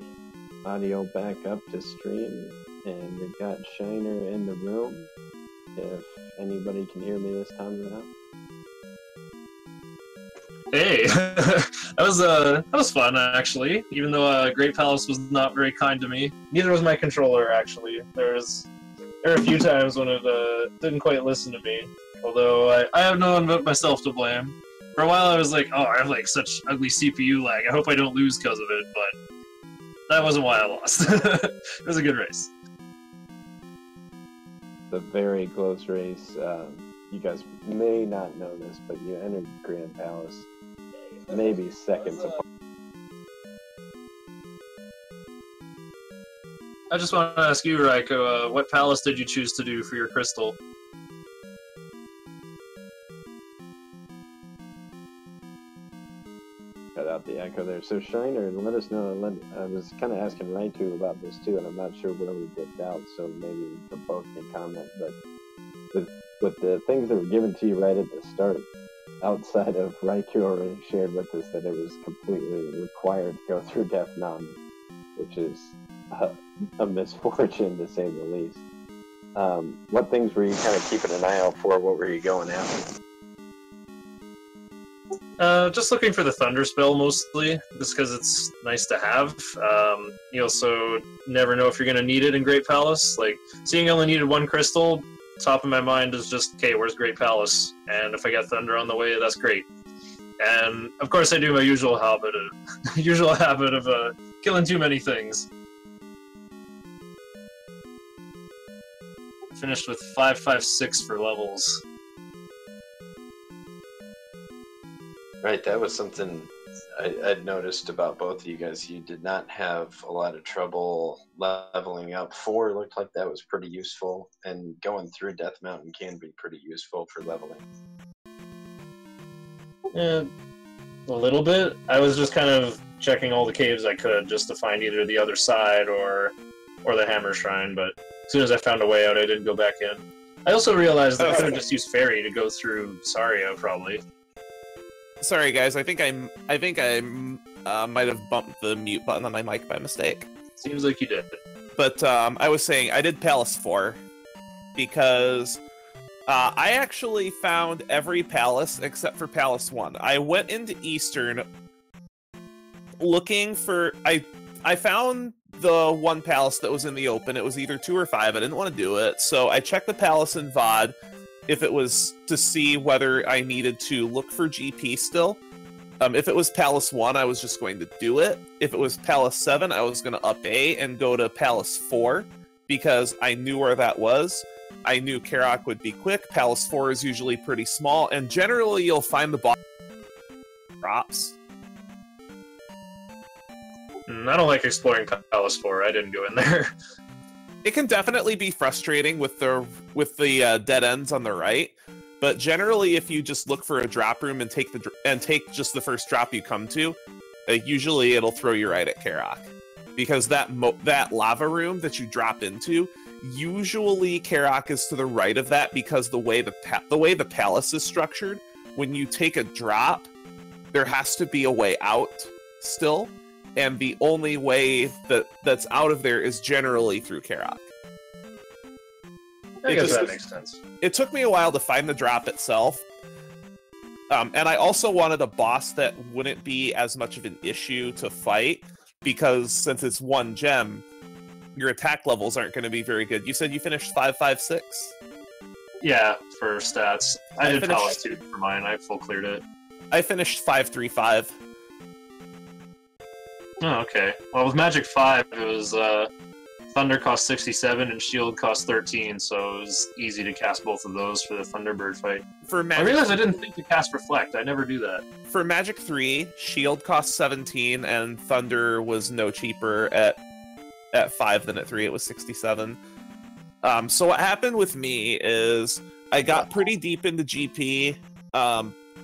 S1: audio back up to stream, and we've got Shiner in the room. If anybody can hear me this time around.
S3: Hey, that was fun actually. Even though Great Palace was not very kind to me. Neither was my controller actually. There were a few times when it didn't quite listen to me. Although I have no one but myself to blame. For a while I was like, oh, I have like such ugly CPU lag. I hope I don't lose because of it. But that wasn't why I lost. It was a good race.
S1: The very close race. You guys may not know this, but you entered Grand Palace maybe seconds apart.
S3: I just want to ask you, Raiko, what palace did you choose to do for your crystal?
S1: Cut out the echo there. So Shiner, let us know. I was kind of asking Raikou about this too, and I'm not sure where we dipped out, so maybe the both can comment. But with the things that were given to you right at the start, outside of Raikou already shared with us that it was completely required to go through Death Mountain, which is a misfortune to say the least. What things were you kind of keeping an eye out for? What were you going after?
S3: Just looking for the Thunder spell mostly, just because it's nice to have. You also never know if you're going to need it in Great Palace. Like, seeing I only needed one crystal, top of my mind is just, okay, where's Great Palace? And if I get Thunder on the way, that's great. And of course I do my usual habit of killing too many things. Finished with 556 for levels.
S1: Right, that was something I'd noticed about both of you guys. You did not have a lot of trouble leveling up. 4 looked like that was pretty useful, and going through Death Mountain can be pretty useful for leveling.
S3: Yeah, a little bit. I was just kind of checking all the caves I could just to find either the other side or the Hammer Shrine, but as soon as I found a way out, I didn't go back in. I also realized that I could have just used Fairy to go through Saria, probably.
S2: Sorry, guys. I think I might have bumped the mute button on my mic by mistake.
S3: Seems like you did.
S2: But I was saying I did Palace 4 because I actually found every palace except for Palace 1. I went into Eastern looking for... I found the one palace that was in the open. It was either 2 or 5. I didn't want to do it, so I checked the palace in VOD if it was to see whether I needed to look for GP still. If it was Palace 1, I was just going to do it. If it was Palace 7, I was going to up A and go to Palace 4 because I knew where that was. I knew Karak would be quick. Palace 4 is usually pretty small, and generally you'll find the boss drops.
S3: I don't like exploring Palace 4. I didn't go in there.
S2: It can definitely be frustrating with the dead ends on the right, but generally, if you just look for a drop room and take just the first drop you come to, usually it'll throw you right at Karak, because that lava room that you drop into, usually Karak is to the right of that because the way the palace is structured, when you take a drop, there has to be a way out still. And the only way that's out of there is generally through Karak.
S3: I guess that makes sense.
S2: It took me a while to find the drop itself. And I also wanted a boss that wouldn't be as much of an issue to fight, because since it's 1 gem, your attack levels aren't going to be very good. You said you finished 556?
S3: Yeah, for stats. I did Palace 2 for mine. I full cleared it.
S2: I finished 535.
S3: Oh, okay. Well, with Magic 5, it was Thunder cost 67 and Shield cost 13, so it was easy to cast both of those for the Thunderbird fight. I realized I didn't think to cast Reflect. I never do that.
S2: For Magic 3, Shield cost 17, and Thunder was no cheaper at 5 than at 3. It was 67. So what happened with me is I got pretty deep into GP,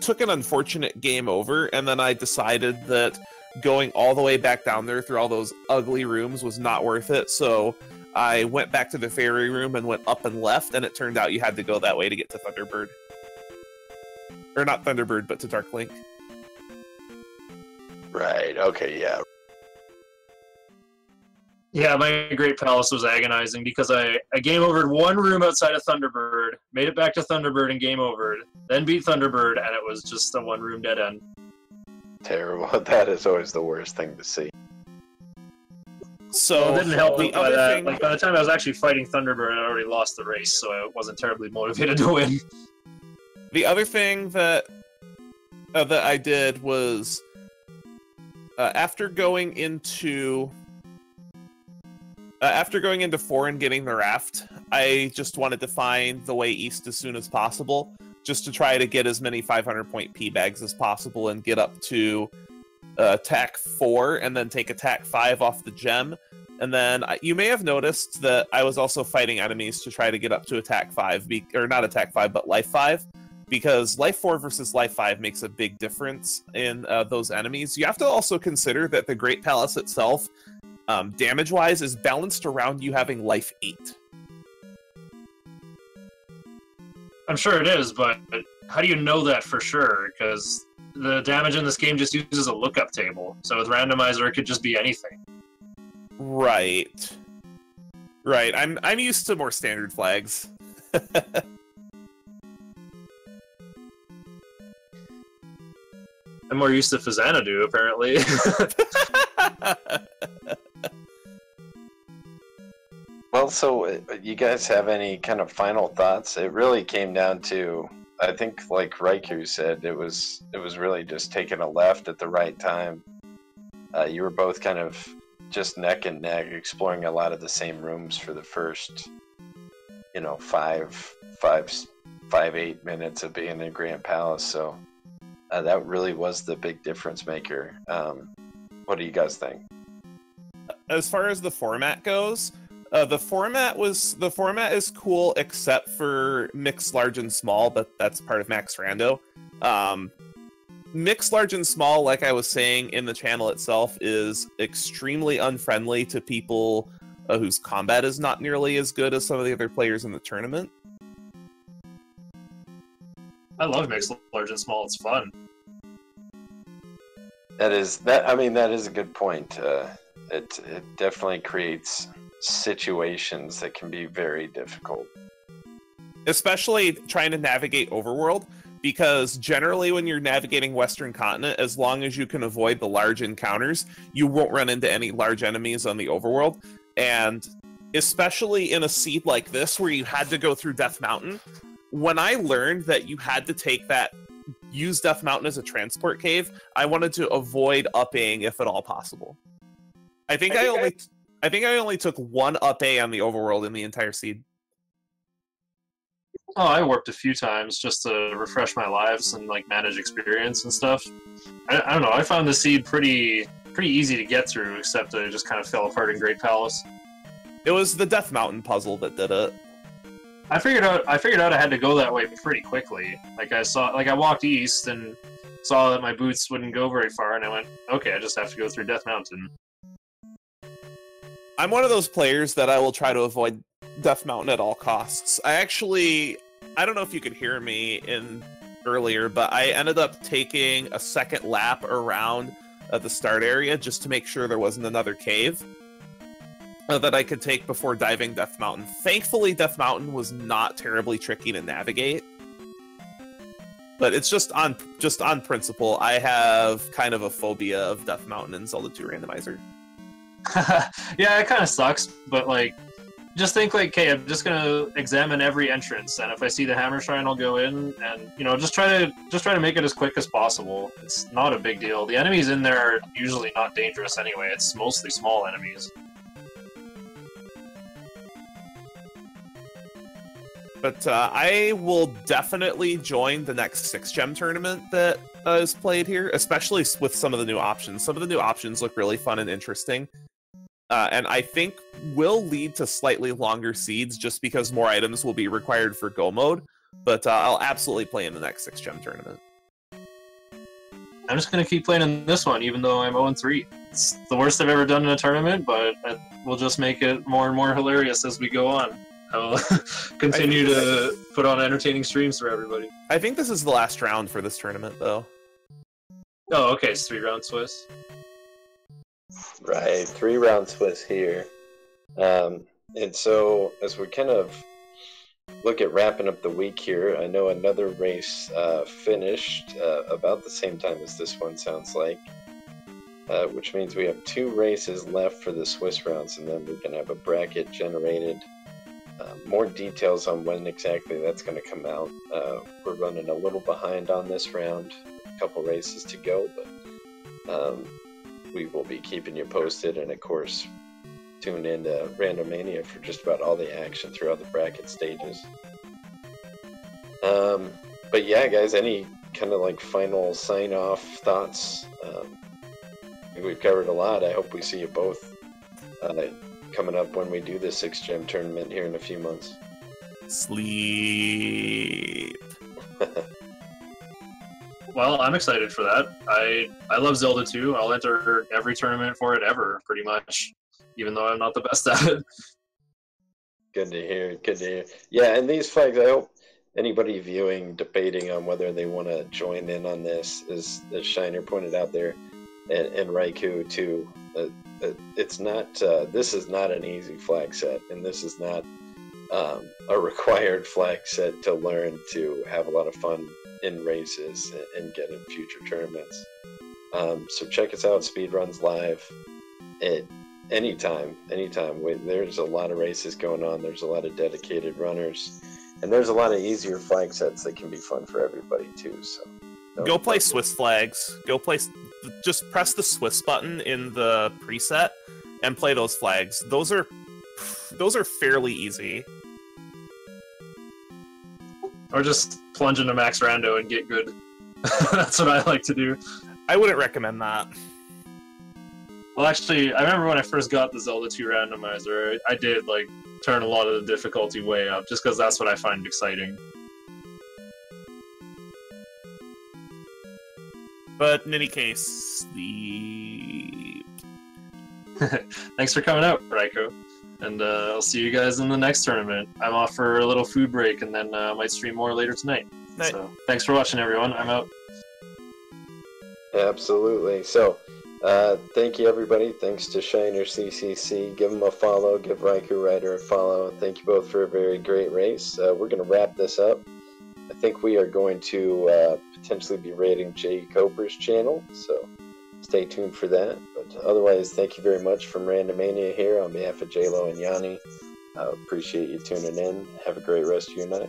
S2: took an unfortunate game over, and then I decided that going all the way back down there through all those ugly rooms was not worth it, so I went back to the fairy room and went up and left, and it turned out you had to go that way to get to Thunderbird. Or not Thunderbird, but to Darklink.
S1: Right, okay, yeah.
S3: Yeah, my Great Palace was agonizing because I game overed one room outside of Thunderbird, made it back to Thunderbird and game overed, then beat Thunderbird, and it was just a one-room dead end.
S1: Terrible. That is always the worst thing to see.
S2: So
S3: it didn't help me by that.
S2: thing...
S3: Like, by the time I was actually fighting Thunderbird, I already lost the race, so I wasn't terribly motivated to win.
S2: The other thing that I did was after going into 4 and getting the raft, I just wanted to find the way east as soon as possible, just to try to get as many 500-point P bags as possible and get up to attack 4 and then take attack 5 off the gem. And then you may have noticed that I was also fighting enemies to try to get up to attack 5, or not attack 5, but life 5, because life 4 versus life 5 makes a big difference in those enemies. You have to also consider that the Great Palace itself, damage-wise, is balanced around you having life 8.
S3: I'm sure it is, but how do you know that for sure? Because the damage in this game just uses a lookup table. So with Randomizer, it could just be anything.
S2: Right. Right. I'm used to more standard flags.
S3: I'm more used to Fazanadu, apparently.
S1: Well, so you guys have any kind of final thoughts? It really came down to, I think, like Raikou said, it was really just taking a left at the right time. You were both kind of just neck and neck, exploring a lot of the same rooms for the first, 8 minutes of being in Grand Palace. So that really was the big difference maker. What do you guys think?
S2: As far as the format goes, the format is cool except for mixed large and small, but that's part of Max Rando. Mixed large and small, like I was saying in the channel itself, is extremely unfriendly to people whose combat is not nearly as good as some of the other players in the tournament.
S3: I love mixed large and small. It's fun.
S1: That is a good point. It definitely creates situations that can be very difficult,
S2: especially trying to navigate overworld, because generally when you're navigating Western Continent, as long as you can avoid the large encounters, you won't run into any large enemies on the overworld. And especially in a seed like this where you had to go through Death Mountain, when I learned that you had to use Death Mountain as a transport cave, I wanted to avoid upping if at all possible. I think I only took one up A on the overworld in the entire seed.
S3: Oh, I warped a few times just to refresh my lives and manage experience and stuff. I don't know. I found the seed pretty easy to get through, except that it just kind of fell apart in Great Palace.
S2: It was the Death Mountain puzzle that did it.
S3: I figured out I had to go that way pretty quickly. I walked east and saw that my boots wouldn't go very far, and I went, okay, I just have to go through Death Mountain.
S2: I'm one of those players that I will try to avoid Death Mountain at all costs. I don't know if you could hear me earlier, but I ended up taking a second lap around the start area just to make sure there wasn't another cave that I could take before diving Death Mountain. Thankfully, Death Mountain was not terribly tricky to navigate, but it's just on principle. I have kind of a phobia of Death Mountain in Zelda 2 Randomizer.
S3: Yeah, it kind of sucks, but just think okay, I'm just gonna examine every entrance, and if I see the Hammer Shrine, I'll go in, and just try to make it as quick as possible. It's not a big deal. The enemies in there are usually not dangerous anyway. It's mostly small enemies.
S2: But I will definitely join the next 6-gem tournament that is played here, especially with some of the new options. Some of the new options look really fun and interesting. And I think will lead to slightly longer seeds just because more items will be required for Go mode. But I'll absolutely play in the next 6-gem tournament.
S3: I'm just going to keep playing in this one, even though I'm 0-3. It's the worst I've ever done in a tournament, but we'll just make it more and more hilarious as we go on. I'll continue to put on entertaining streams for everybody.
S2: I think this is the last round for this tournament, though.
S3: Oh, okay, it's 3-round Swiss.
S1: Right, 3-round Swiss here. And so, as we kind of look at wrapping up the week here, I know another race finished about the same time as this one, sounds like. Which means we have 2 races left for the Swiss rounds, and then we're going to have a bracket generated. More details on when exactly that's going to come out. We're running a little behind on this round, a couple races to go, but we will be keeping you posted, and of course, tune in to Randomania for just about all the action throughout the bracket stages. But yeah, guys, any kind of like final sign-off thoughts? I think we've covered a lot. I hope we see you both coming up when we do the 6-gem tournament here in a few months.
S2: Sleep.
S3: Well, I'm excited for that. I love Zelda too. I'll enter every tournament for it ever, pretty much, even though I'm not the best at it.
S1: Good to hear. Good to hear. Yeah, and these flags, I hope anybody viewing, debating on whether they want to join in on this, as Shiner pointed out there, and Raikou too. It's not. This is not an easy flag set, and this is not a required flag set to learn to have a lot of fun in races and get in future tournaments. So check us out, Speedruns Live, at anytime. There's a lot of races going on. There's a lot of dedicated runners, and there's a lot of easier flag sets that can be fun for everybody too. So
S2: Go play Swiss flags. Just press the Swiss button in the preset and play those flags. Those are fairly easy.
S3: Or just plunge into Max Rando and get good. That's what I like to do.
S2: I wouldn't recommend that.
S3: Well, actually, I remember when I first got the Zelda 2 Randomizer, I did like turn a lot of the difficulty way up, just because that's what I find exciting.
S2: But in any case, sleep.
S3: Thanks for coming out, Raikou. And I'll see you guys in the next tournament. I'm off for a little food break, and then I might stream more later tonight.
S2: Night.
S3: So, thanks for watching, everyone. I'm out.
S1: Absolutely. So, thank you, everybody. Thanks to Shiner CCC. Give him a follow. Give Raikou Rider a follow. Thank you both for a very great race. We're going to wrap this up. I think we are going to potentially be raiding Jay Coper's channel, so stay tuned for that. But otherwise, thank you very much from Randomania here on behalf of JLo and Yanni. Appreciate you tuning in. Have a great rest of your night.